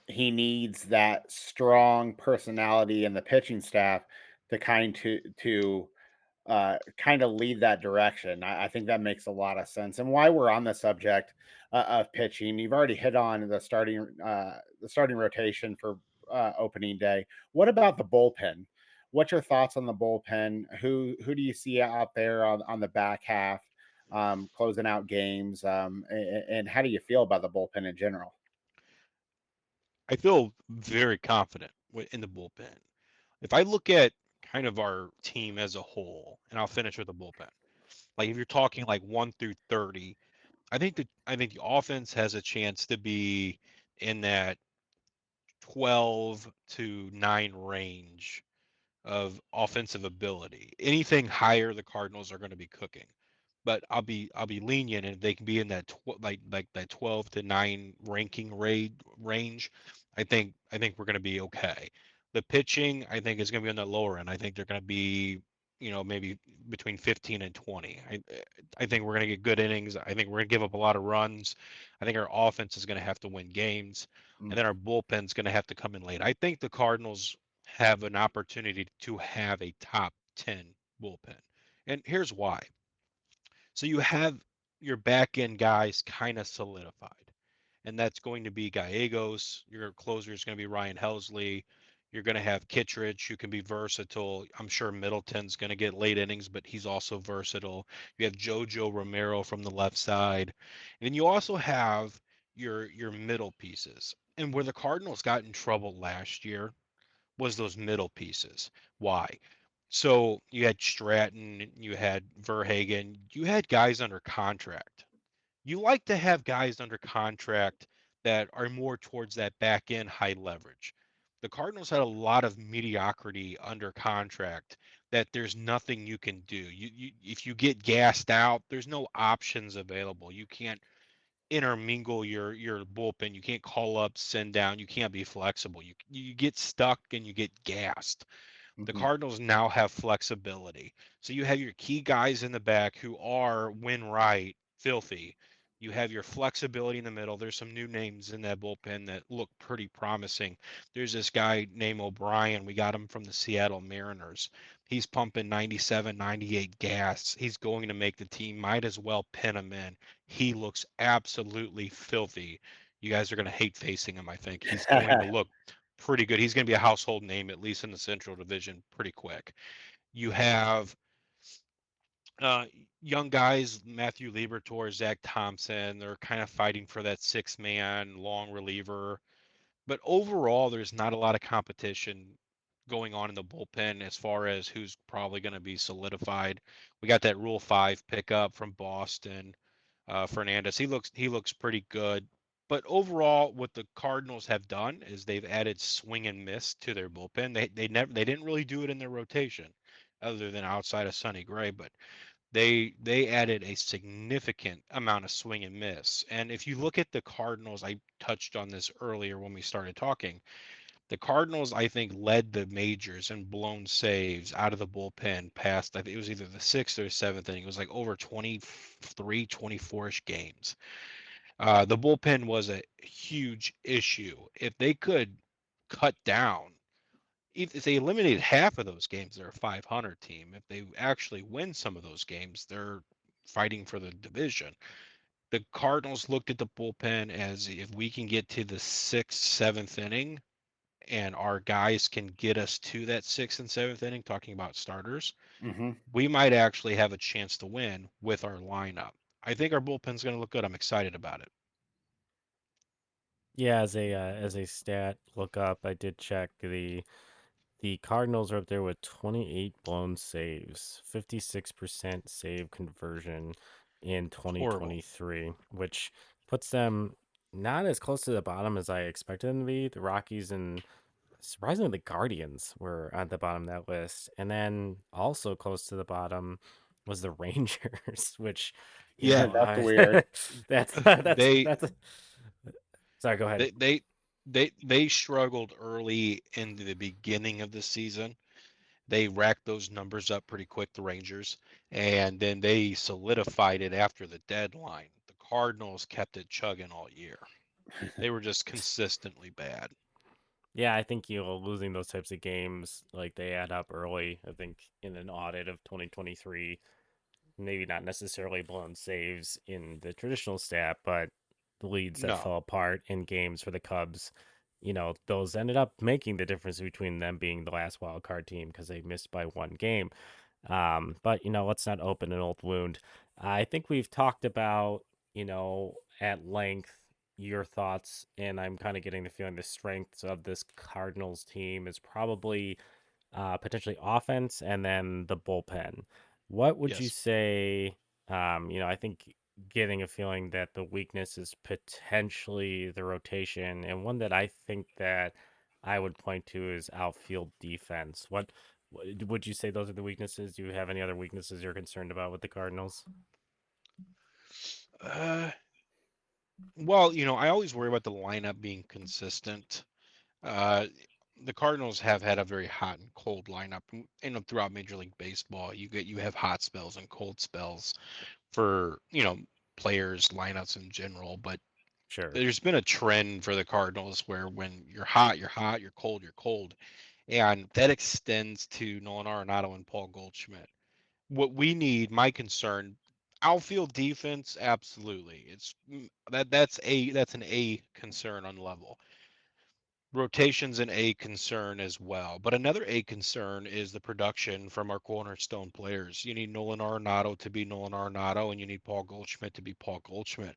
he needs that strong personality in the pitching staff to kind of lead that direction. I think that makes a lot of sense. And why we're on the subject of pitching, you've already hit on the starting rotation for opening day. What about the bullpen? What's your thoughts on the bullpen? Who do you see out there on the back half, closing out games? And how do you feel about the bullpen in general? I feel very confident in the bullpen. If I look at kind of our team as a whole, and I'll finish with the bullpen. Like if you're talking like 1 through 30, I think the offense has a chance to be in that 12 to 9 range of offensive ability. Anything higher, the Cardinals are going to be cooking. But I'll be lenient, and if they can be in that like that 12 to 9 ranking range. I think we're going to be okay. The pitching, I think, is going to be on the lower end. I think they're going to be, maybe between 15 and 20. I think we're going to get good innings. I think we're going to give up a lot of runs. I think our offense is going to have to win games, and Mm. then our bullpen's going to have to come in late. I think the Cardinals have an opportunity to have a top 10 bullpen. And here's why. So you have your back end guys kind of solidified, and that's going to be Gallegos. Your closer is going to be Ryan Helsley. You're going to have Kittredge, who can be versatile. I'm sure Middleton's going to get late innings, but he's also versatile. You have JoJo Romero from the left side, and then you also have your middle pieces. And where the Cardinals got in trouble last year was those middle pieces. Why? So you had Stratton, you had Verhagen, you had guys under contract. You like to have guys under contract that are more towards that back end high leverage. The Cardinals had a lot of mediocrity under contract that there's nothing you can do. You if you get gassed out, there's no options available. You can't intermingle your bullpen. You can't call up, send down. You can't be flexible. You get stuck and you get gassed. The Hmm. Cardinals now have flexibility. So you have your key guys in the back who are, when right, filthy. You have your flexibility in the middle. There's some new names in that bullpen that look pretty promising. There's this guy named O'Brien. We got him from the Seattle Mariners. He's pumping 97, 98 gas. He's going to make the team. Might as well pin him in. He looks absolutely filthy. You guys are going to hate facing him, I think. He's going to look pretty good. He's going to be a household name, at least in the Central Division, pretty quick. You have uh, young guys, Matthew Liberatore, Zach Thompson. They're kind of fighting for that six-man long reliever. But overall, there's not a lot of competition going on in the bullpen as far as who's probably going to be solidified. We got that Rule 5 pickup from Boston, Fernandez. He looks pretty good. But overall, what the Cardinals have done is they've added swing and miss to their bullpen. They didn't really do it in their rotation, other than outside of Sonny Gray. But they added a significant amount of swing and miss. And if you look at the Cardinals, I touched on this earlier when we started talking. The Cardinals, I think, led the majors in blown saves out of the bullpen past, I think it was either the sixth or seventh inning. It was like over 23, 24-ish games. The bullpen was a huge issue. If they could cut down, if they eliminated half of those games, they're a 500 team. If they actually win some of those games, they're fighting for the division. The Cardinals looked at the bullpen as, if we can get to the sixth, seventh inning, and our guys can get us to that sixth and seventh inning, talking about starters, Hmm. we might actually have a chance to win with our lineup. I think our bullpen's going to look good. I'm excited about it. Yeah, as a stat look up, I did check the Cardinals are up there with 28 blown saves, 56% save conversion in Horrible. 2023, which puts them not as close to the bottom as I expected them to be. The Rockies and surprisingly the Guardians were at the bottom of that list. And then also close to the bottom was the Rangers, which, you Yeah, know, That's I weird. they that's sorry, go ahead. they they they struggled early in the beginning of the season. They racked those numbers up pretty quick, the Rangers, and then they solidified it after the deadline. The Cardinals kept it chugging all year. They were just consistently bad. Yeah, I think losing those types of games like they add up early. I think in an audit of 2023, maybe not necessarily blown saves in the traditional stat, but the leads that No, fell apart in games for the Cubs, those ended up making the difference between them being the last wild card team because they missed by one game. But let's not open an old wound. I think we've talked about, at length your thoughts, and I'm kind of getting the feeling the strengths of this Cardinals team is probably potentially offense and then the bullpen. What would you yes. say? I think getting a feeling that the weakness is potentially the rotation, and one that I think that I would point to is outfield defense. What would you say those are the weaknesses? Do you have any other weaknesses you're concerned about with the Cardinals? Uh, well, I always worry about the lineup being consistent. Uh, the Cardinals have had a very hot and cold lineup, throughout Major League Baseball. You have hot spells and cold spells for players, lineups in general, but Sure. there's been a trend for the Cardinals where when you're hot, you're hot, you're cold, you're cold. And that extends to Nolan Arenado and Paul Goldschmidt. What we need, my concern, outfield defense, absolutely. That's an A concern on level. Rotation's an A concern as well. But another A concern is the production from our cornerstone players. You need Nolan Arenado to be Nolan Arenado, and you need Paul Goldschmidt to be Paul Goldschmidt.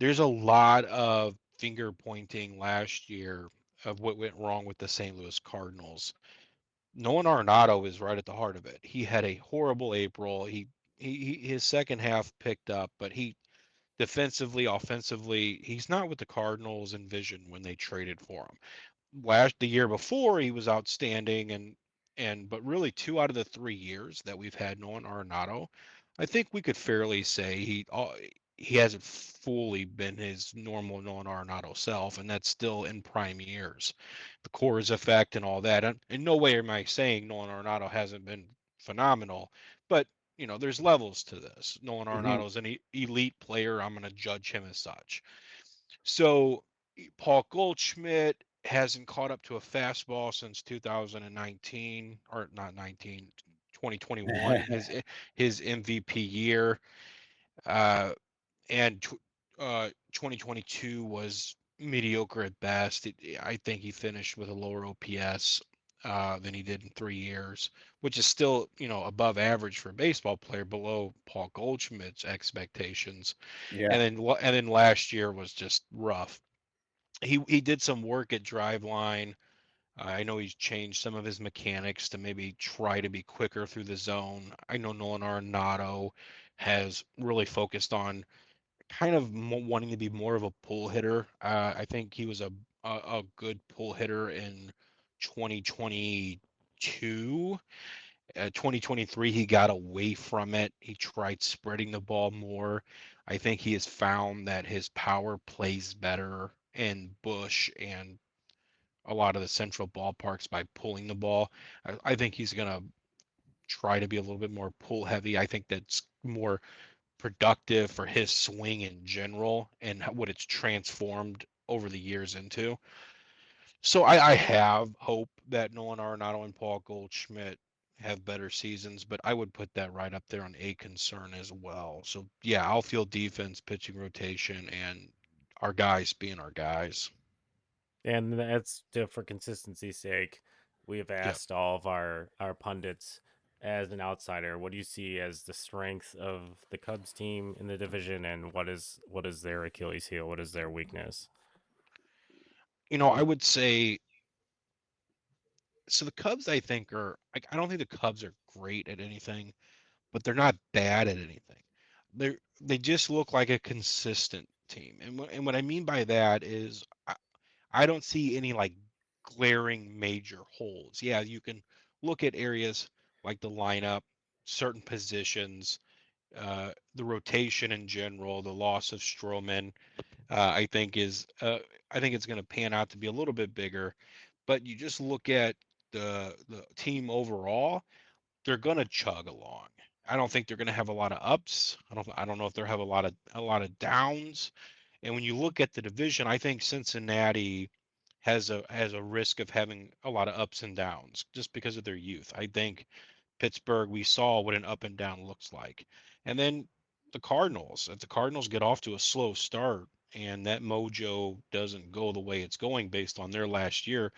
There's a lot of finger pointing last year of what went wrong with the St. Louis Cardinals. Nolan Arenado is right at the heart of it. He had a horrible April. His second half picked up, but he defensively, offensively, he's not what the Cardinals envisioned when they traded for him. The year before he was outstanding, but really 2 out of the 3 years that we've had Nolan Arenado, I think we could fairly say he hasn't fully been his normal Nolan Arenado self, and that's still in prime years. The Coors effect and all that. And in no way am I saying Nolan Arenado hasn't been phenomenal, but there's levels to this. Nolan Mhm. Arenado is an elite player. I'm going to judge him as such. So Paul Goldschmidt hasn't caught up to a fastball since 2019, or not 19, 2021, his MVP year. Uh, and 2022 was mediocre at best. I think he finished with a lower OPS than he did in 3 years, which is still, above average for a baseball player, below Paul Goldschmidt's expectations. Yeah. And then last year was just rough. He did some work at Driveline. I know he's changed some of his mechanics to maybe try to be quicker through the zone. I know Nolan Arenado has really focused on kind of wanting to be more of a pull hitter. I think he was a good pull hitter in 2022. 2023, he got away from it. He tried spreading the ball more. I think he has found that his power plays better in Bush and a lot of the central ballparks by pulling the ball. I think he's going to try to be a little bit more pull heavy. I think that's more productive for his swing in general and what it's transformed over the years into. So I have hope that Nolan Arenado and Paul Goldschmidt have better seasons, but I would put that right up there on a concern as well. So yeah, outfield defense, pitching rotation, and our guys being our guys. And that's for consistency's sake. We have Yeah. asked all of our pundits as an outsider, what do you see as the strength of the Cubs team in the division, and what is their Achilles heel? What is their weakness? I would say so. The Cubs, I think, are. I don't think the Cubs are great at anything, but they're not bad at anything. They just look like a consistent team, and what I mean by that is I don't see any like glaring major holes. Yeah, you can look at areas like the lineup, certain positions, the rotation in general, the loss of Stroman. I think is I think it's going to pan out to be a little bit bigger, but you just look at the team overall, they're going to chug along. I don't think they're going to have a lot of ups. I don't know if they'll have a lot of downs. And when you look at the division, I think Cincinnati has a risk of having a lot of ups and downs just because of their youth. I think Pittsburgh, we saw what an up and down looks like. And then the Cardinals, if the Cardinals get off to a slow start and that mojo doesn't go the way it's going based on their last year,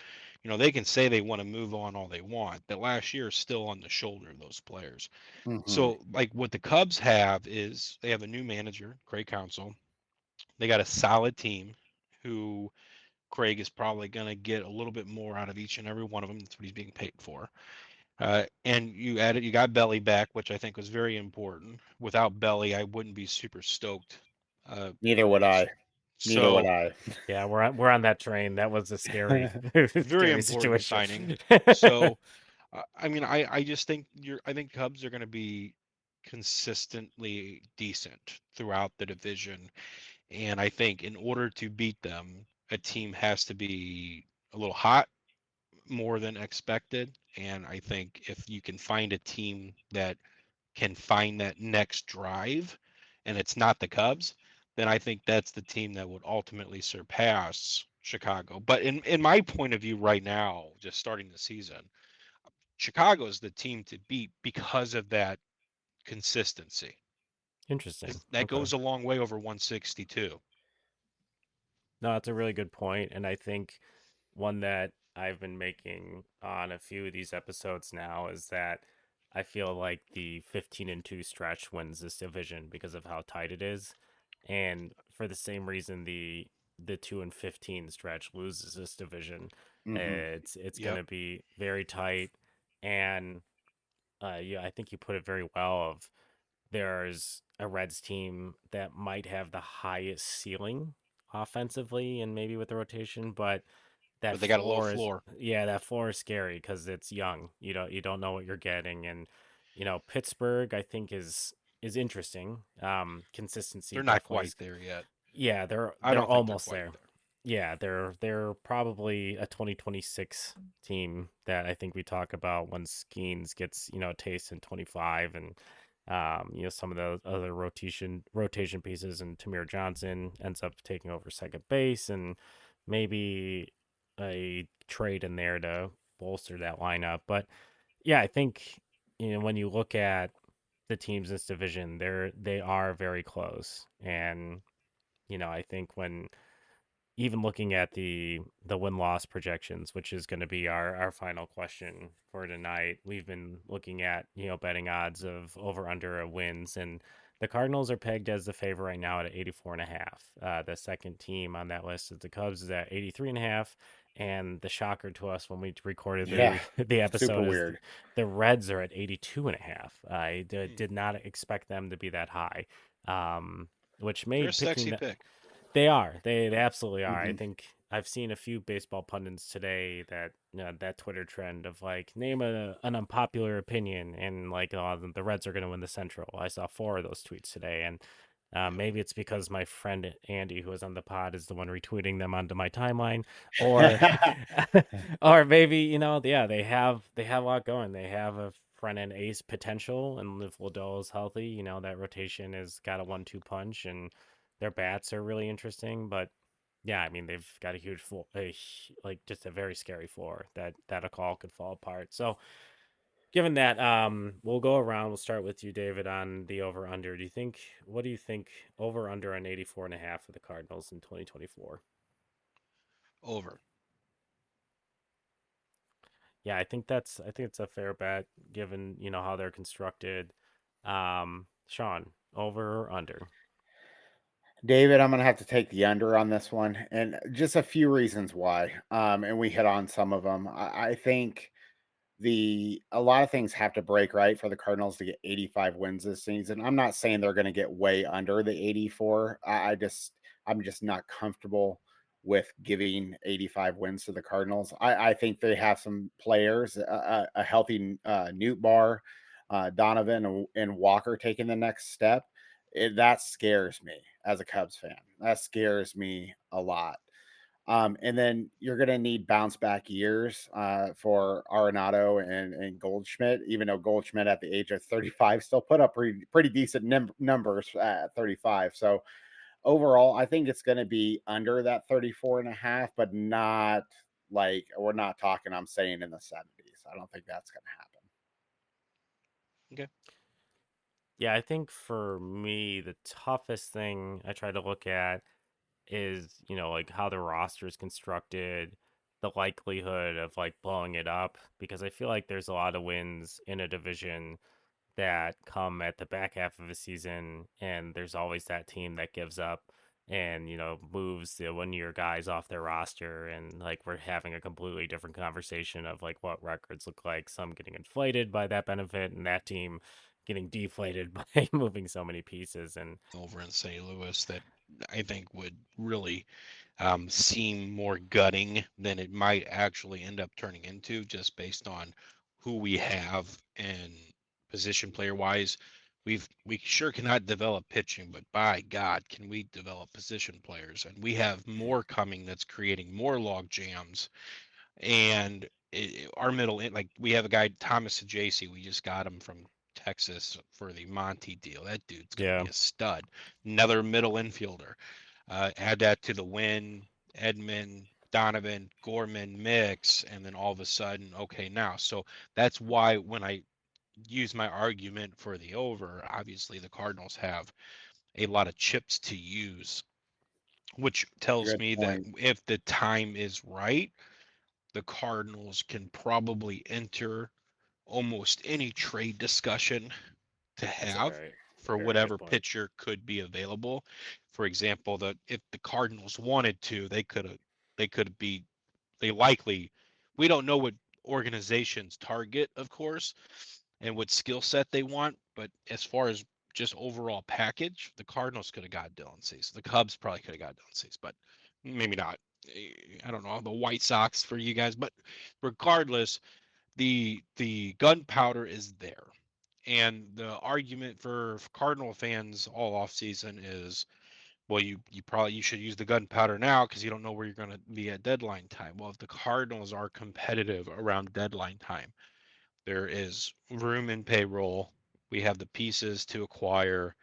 they can say they want to move on all they want. But last year is still on the shoulder of those players. Hmm. So, like what the Cubs have is they have a new manager, Craig Counsell. They got a solid team who Craig is probably going to get a little bit more out of each and every one of them. That's what he's being paid for. And you got Belly back, which I think was very important. Without Belly, I wouldn't be super stoked. Uh, Neither would I. Neither would so I. Yeah, we're on that train. That was a scary, very scary important situation. signing. So I mean, I just think I think Cubs are going to be consistently decent throughout the division, and I think in order to beat them, a team has to be a little hot more than expected. And I think if you can find a team that can find that next drive and it's not the Cubs, then I think that's the team that would ultimately surpass Chicago. But in my point of view right now, just starting the season, Chicago is the team to beat because of that consistency. Interesting. That Okay. goes a long way over 162. No, that's a really good point, and I think one that I've been making on a few of these episodes now is that I feel like the 15-2 stretch wins this division because of how tight it is, and for the same reason the 2-15 stretch loses this division. Hmm. It's going Yep. to be very tight, and yeah, I think you put it very well. Of there's a Reds team that might have the highest ceiling offensively and maybe with the rotation, but that But they got a low floor is, floor. yeah, that floor is scary because it's young. You don't know what you're getting, and Pittsburgh I think is interesting. Consistency They're not definitely. quite there yet. Yeah, they're I they're don't think they're almost quite there. there. Yeah, they're probably a 2026 team that I think we talk about when Skeens gets a taste in 25, and some of the other rotation pieces, and Tamir Johnson ends up taking over second base, and maybe a trade in there to bolster that lineup. But yeah, I think when you look at the teams in this division, they are very close, and I think when even looking at the win loss projections, which is going to be our final question for tonight, we've been looking at betting odds of over under a wins, and the Cardinals are pegged as the favorite right now at 84 and a half. The second team on that list is the Cubs is at 83 and a half, and the shocker to us when we recorded Yeah. the Super episode is weird. the Reds are at 82 and a half. I Hmm. did not expect them to be that high. Which They're a made picking sexy the pick. they are. They absolutely are. I Hmm. think I've seen a few baseball pundits today that that Twitter trend of like name an unpopular opinion, and like the Reds are going to win the Central. I saw four of those tweets today, and Yep. maybe it's because my friend Andy, who was on the pod, is the one retweeting them onto my timeline, or or maybe yeah, they have a lot going. They have a front end ace potential, and if Liddell is healthy, that rotation has got a 1-2 punch, and their bats are really interesting. But yeah, I mean they've got a huge floor, like just a very scary floor that a call could fall apart. So given that, we'll go around. We'll start with you, David, on the over under. What do you think over under on 84 and a half for the Cardinals in 2024? Over. Yeah, I think it's a fair bet given how they're constructed. Sean, over or under? David, I'm gonna have to take the under on this one, and just a few reasons why. And we hit on some of them. I think a lot of things have to break right for the Cardinals to get 85 wins this season. I'm not saying they're going to get way under the 84. I'm just not comfortable with giving 85 wins to the Cardinals. I think they have some players, a healthy Newt Bar, Donovan, and Walker taking the next step. That scares me as a Cubs fan. That scares me a lot. And then you're going to need bounce back years for Arenado and Goldschmidt, even though Goldschmidt at the age of 35 still put up pretty decent numbers at 35. So overall, I think it's going to be under that 34 and a half, but not like we're not talking, I'm saying in the 70s. I don't think that's going to happen. Okay. Yeah, I think for me, the toughest thing I try to look at is, like how the roster is constructed, the likelihood of like blowing it up, because I feel like there's a lot of wins in a division that come at the back half of a season, and there's always that team that gives up and moves the 1 year guys off their roster, and like we're having a completely different conversation of like what records look like, some getting inflated by that benefit and that team getting deflated by moving so many pieces. And Over in St. Louis that I think would really seem more gutting than it might actually end up turning into, just based on who we have and position player wise. We sure cannot develop pitching, but by God, can we develop position players? And we have more coming that's creating more log jams. And our middle in, like we have a guy Thomas Ajacey. We just got him from Texas for the Monty deal. That dude's going to yeah, be a stud. Another middle infielder. Add that to the win, Edmund, Donovan, Gorman mix, and then all of a sudden, okay, now. So that's why when I use my argument for the over, obviously the Cardinals have a lot of chips to use, which tells Good me that point. if the time is right, the Cardinals can probably enter almost any trade discussion to that's a have very, for very good whatever point. pitcher could be available. For example, that if the Cardinals wanted to, they could be they likely we don't know what organizations target, of course, and what skill set they want, but as far as just overall package, the Cardinals could have got Dylan Cease. The Cubs probably could have got Dylan Cease, but maybe not. I don't know the White Sox for you guys, but regardless, the gunpowder is there. And the argument for Cardinal fans all off season is, well, you should use the gunpowder now because you don't know where you're going to be at deadline time. Well, if the Cardinals are competitive around deadline time, there is room in payroll. We have the pieces to acquire.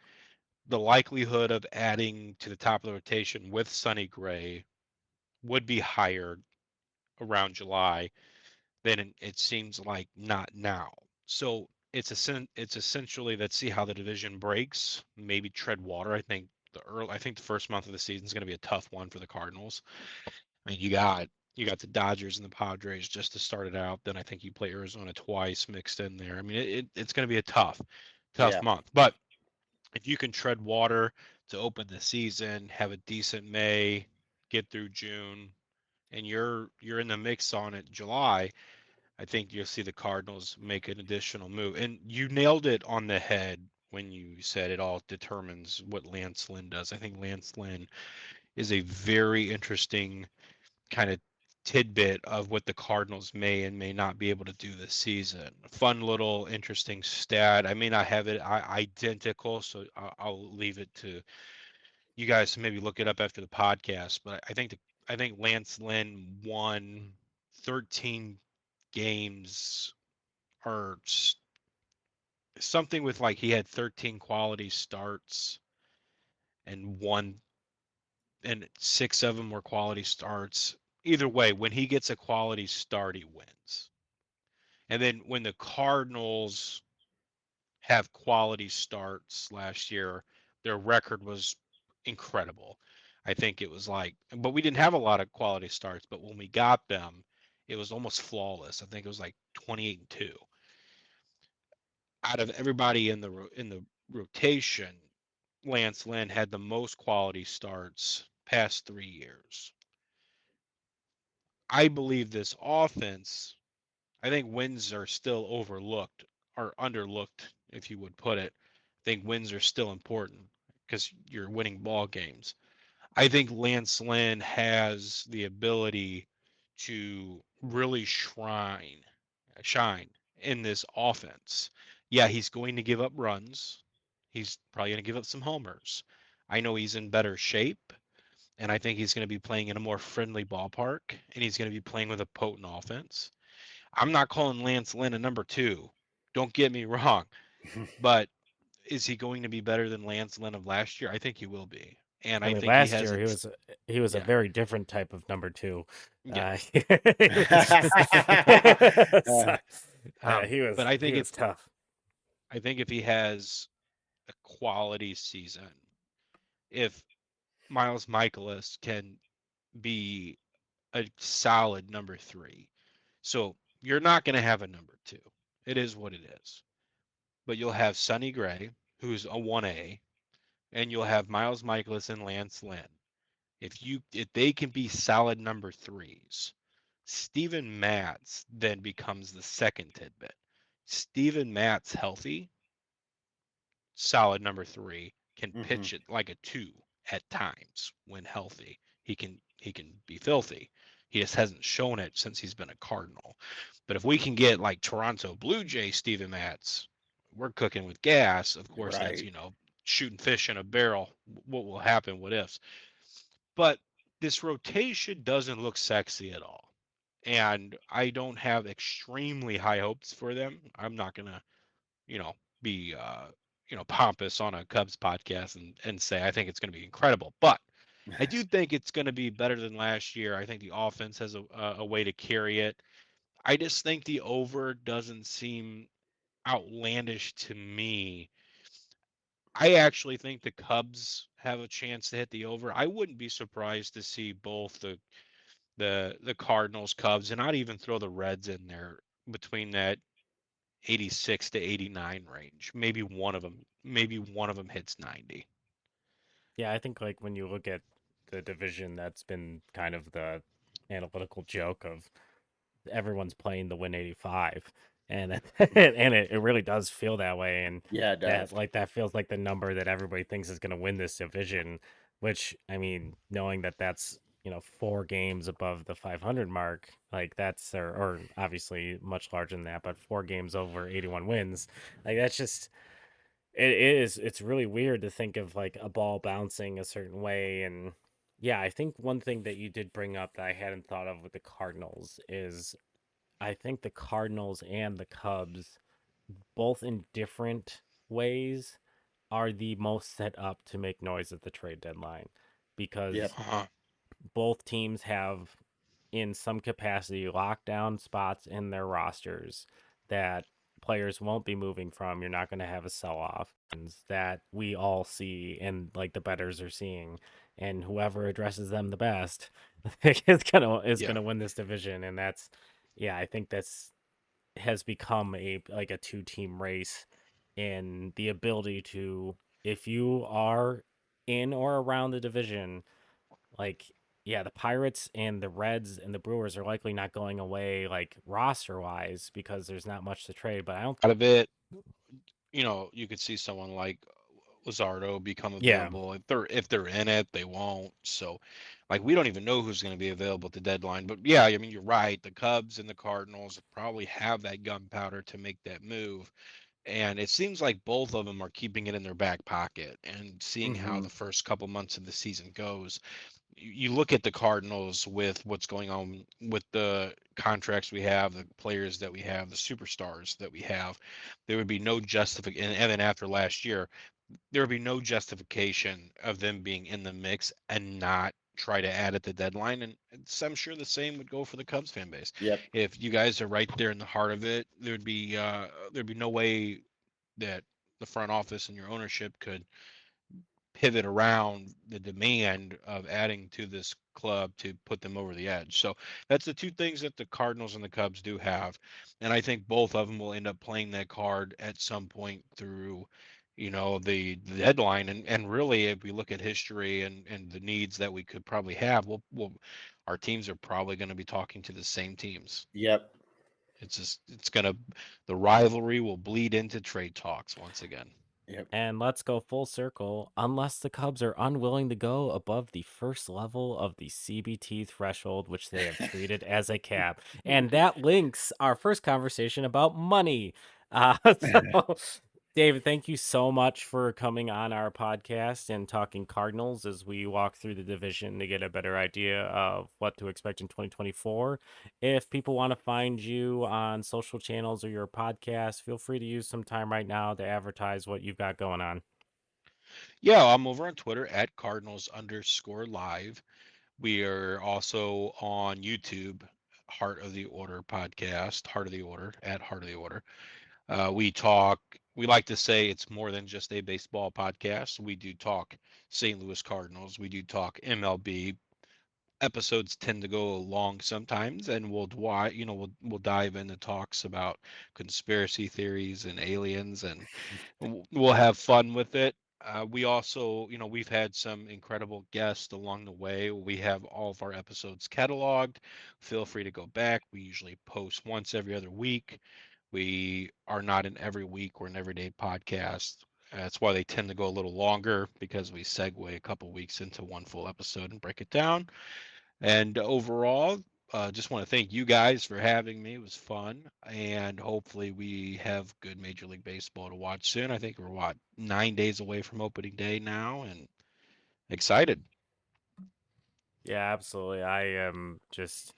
The likelihood of adding to the top of the rotation with Sonny Gray would be higher around July then it seems like not now. So it's essentially let's see how the division breaks. Maybe tread water. I think the first month of the season is going to be a tough one for the Cardinals. I mean, you got the Dodgers and the Padres just to start it out. Then I think you play Arizona twice mixed in there. I mean, it's going to be a tough Yeah. month. But if you can tread water to open the season, have a decent May, get through June, and you're in the mix on it July, I think you'll see the Cardinals make an additional move. And you nailed it on the head when you said it all determines what Lance Lynn does. I think Lance Lynn is a very interesting kind of tidbit of what the Cardinals may and may not be able to do this season. Fun little interesting stat. I may not have it identical, so I'll leave it to you guys to maybe look it up after the podcast. But I think Lance Lynn won 13 games or something with like he had 13 quality starts and one and six of them were quality starts. Either way, when he gets a quality start, he wins. And then when the Cardinals have quality starts last year, their record was incredible. I think it was like, but we didn't have a lot of quality starts, but when we got them, it was almost flawless. I think it was like 28-2. Out of everybody in the rotation, Lance Lynn had the most quality starts past 3 years. I believe this offense, I think wins are still overlooked or underlooked, if you would put it. I think wins are still important because you're winning ball games. I think Lance Lynn has the ability to really shine in this offense. Yeah, he's going to give up runs. He's probably going to give up some homers. I know he's in better shape, and I think he's going to be playing in a more friendly ballpark, and he's going to be playing with a potent offense. I'm not calling Lance Lynn a number two. Don't get me wrong, but is he going to be better than Lance Lynn of last year? I think he will be, and I I mean, think he last has year it. he was a Yeah, very different type of number two. yeah. It was just Uh, But he was tough. I think if he has a quality season, if Miles Michaelis can be a solid number three, so you're not going to have a number two. It is what it is. But you'll have Sonny Gray, who's a 1A, and you'll have Miles Michaelis and Lance Lynn. If they can be solid number threes, Steven Matz then becomes the second tidbit. Steven Matz healthy, solid number three, can mhm. pitch it like a two at times when healthy. He can be filthy. He just hasn't shown it since he's been a Cardinal. But if we can get like Toronto Blue Jay Steven Matz, we're cooking with gas. Of course, that's Right. shooting fish in a barrel. What will happen? What ifs? But this rotation doesn't look sexy at all. And I don't have extremely high hopes for them. I'm not gonna, you know, be pompous on a Cubs podcast and say I think it's gonna be incredible. But I do think it's gonna be better than last year. I think the offense has a way to carry it. I just think the over doesn't seem outlandish to me. I actually think the Cubs have a chance to hit the over. I wouldn't be surprised to see both the Cardinals, Cubs, and I'd even throw the Reds in there between that 86 to 89 range. Maybe one of them hits 90. Yeah, I think like when you look at the division, that's been kind of the analytical joke of everyone's playing the win 85, and and it really does feel that way, and Yeah, it does. that feels like the number that everybody thinks is going to win this division, which I mean, knowing that that's 4 games above the 500 mark, like that's or obviously much larger than that, but 4 games over 81 wins, like that's just it's really weird to think of like a ball bouncing a certain way. And yeah, I think one thing that you did bring up that I hadn't thought of with the Cardinals is I think the Cardinals and the Cubs, both in different ways, are the most set up to make noise at the trade deadline Yep. because Uh-huh. both teams have, in some capacity, lockdown spots in their rosters that players won't be moving from. You're not going to have a sell off that we all see and like the betters are seeing, and whoever addresses them the best is gonna Yeah. win this division. And that's, yeah, I think that's has become a like a 2 team race in the ability to, if you are in or around the division, like, yeah, the Pirates and the Reds and the Brewers are likely not going away like roster wise because there's not much to trade. But I don't. Out of it, you could see someone like Luzardo become Yeah, available. If they're in it, they won't. So, like, we don't even know who's going to be available at the deadline. But yeah, I mean, you're right. The Cubs and the Cardinals probably have that gunpowder to make that move. And it seems like both of them are keeping it in their back pocket and seeing how Mhm. the first couple months of the season goes. You look at the Cardinals with what's going on with the contracts we have, the players that we have, the superstars that we have. There would be no justification. And then after last year, there would be no justification of them being in the mix and not try to add at the deadline. And I'm sure the same would go for the Cubs fan base. Yep. If you guys are right there in the heart of it, there'd be no way that the front office and your ownership could pivot around the demand of adding to this club to put them over the edge. So that's the two things that the Cardinals and the Cubs do have. And I think both of them will end up playing that card at some point through the deadline. And really, if we look at history and the needs that we could probably have, our teams are probably going to be talking to the same teams. Yep. The rivalry will bleed into trade talks once again. Yep. And let's go full circle. Unless the Cubs are unwilling to go above the first level of the CBT threshold, which they have treated as a cap. And that links our first conversation about money. So, David, thank you so much for coming on our podcast and talking Cardinals as we walk through the division to get a better idea of what to expect in 2024. If people want to find you on social channels or your podcast, feel free to use some time right now to advertise what you've got going on. Yeah, I'm over on Twitter at Cardinals_live. We are also on YouTube, Heart of the Order podcast, Heart of the Order at Heart of the Order. We like to say it's more than just a baseball podcast. We do talk St. Louis Cardinals. We do talk MLB. Episodes tend to go long sometimes, and we'll dive into talks about conspiracy theories and aliens, and we'll have fun with it. We also, we've had some incredible guests along the way. We have all of our episodes cataloged. Feel free to go back. We usually post once every other week. We are not an every week or an everyday podcast. That's why they tend to go a little longer, because we segue a couple weeks into one full episode and break it down. And overall, just want to thank you guys for having me. It was fun, and hopefully we have good Major League Baseball to watch soon. I think we're 9 days away from opening day now, and excited. Yeah, absolutely. I am just,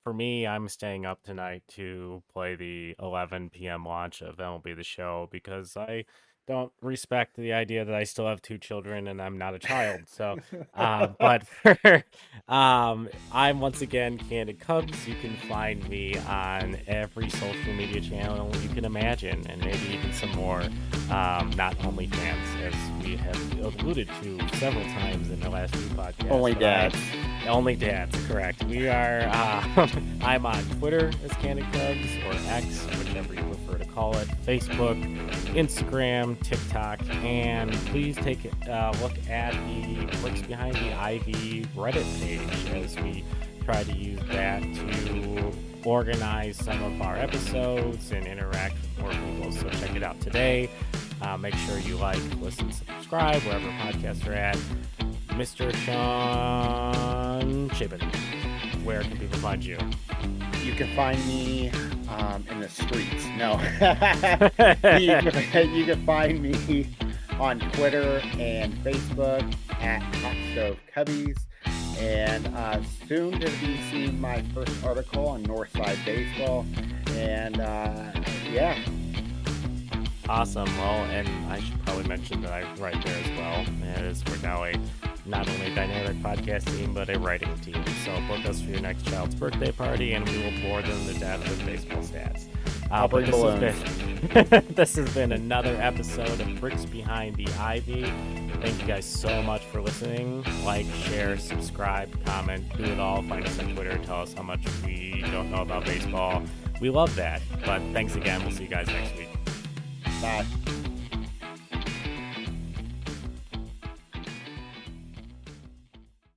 for me, I'm staying up tonight to play the 11 p.m. launch of MLB The Show because I don't respect the idea that I still have 2 children and I'm not a child. So, but for, I'm once again Candid Cubs. You can find me on every social media channel you can imagine, and maybe even some more, not OnlyFans, as we have alluded to several times in the last few podcasts. Only dads. Only dads, correct. We are, I'm on Twitter as Candid Cubs, or X, whichever you prefer to call it, Facebook, Instagram, TikTok, and please take a look at the Bricks Behind the Ivy Reddit page as we try to use that to organize some of our episodes and interact with more people. So check it out today. Make sure you like, listen, subscribe, wherever podcasts are at. Mr. Sean Chapin, where can people find you? You can find me in the streets. No. you can find me on Twitter and Facebook at Hot Stove Cubbies. And soon to be seeing my first article on Northside Baseball. And yeah. Awesome. Well, and I should probably mention that I write there as well. As we're now a not only dynamic podcast team, but a writing team. So book us for your next child's birthday party, and we will bore them to death with baseball stats. I'll bring balloons. This has been another episode of Bricks Behind the Ivy. Thank you guys so much for listening. Like, share, subscribe, comment, do it all. Find us on Twitter. Tell us how much we don't know about baseball. We love that. But thanks again. We'll see you guys next week. Bye.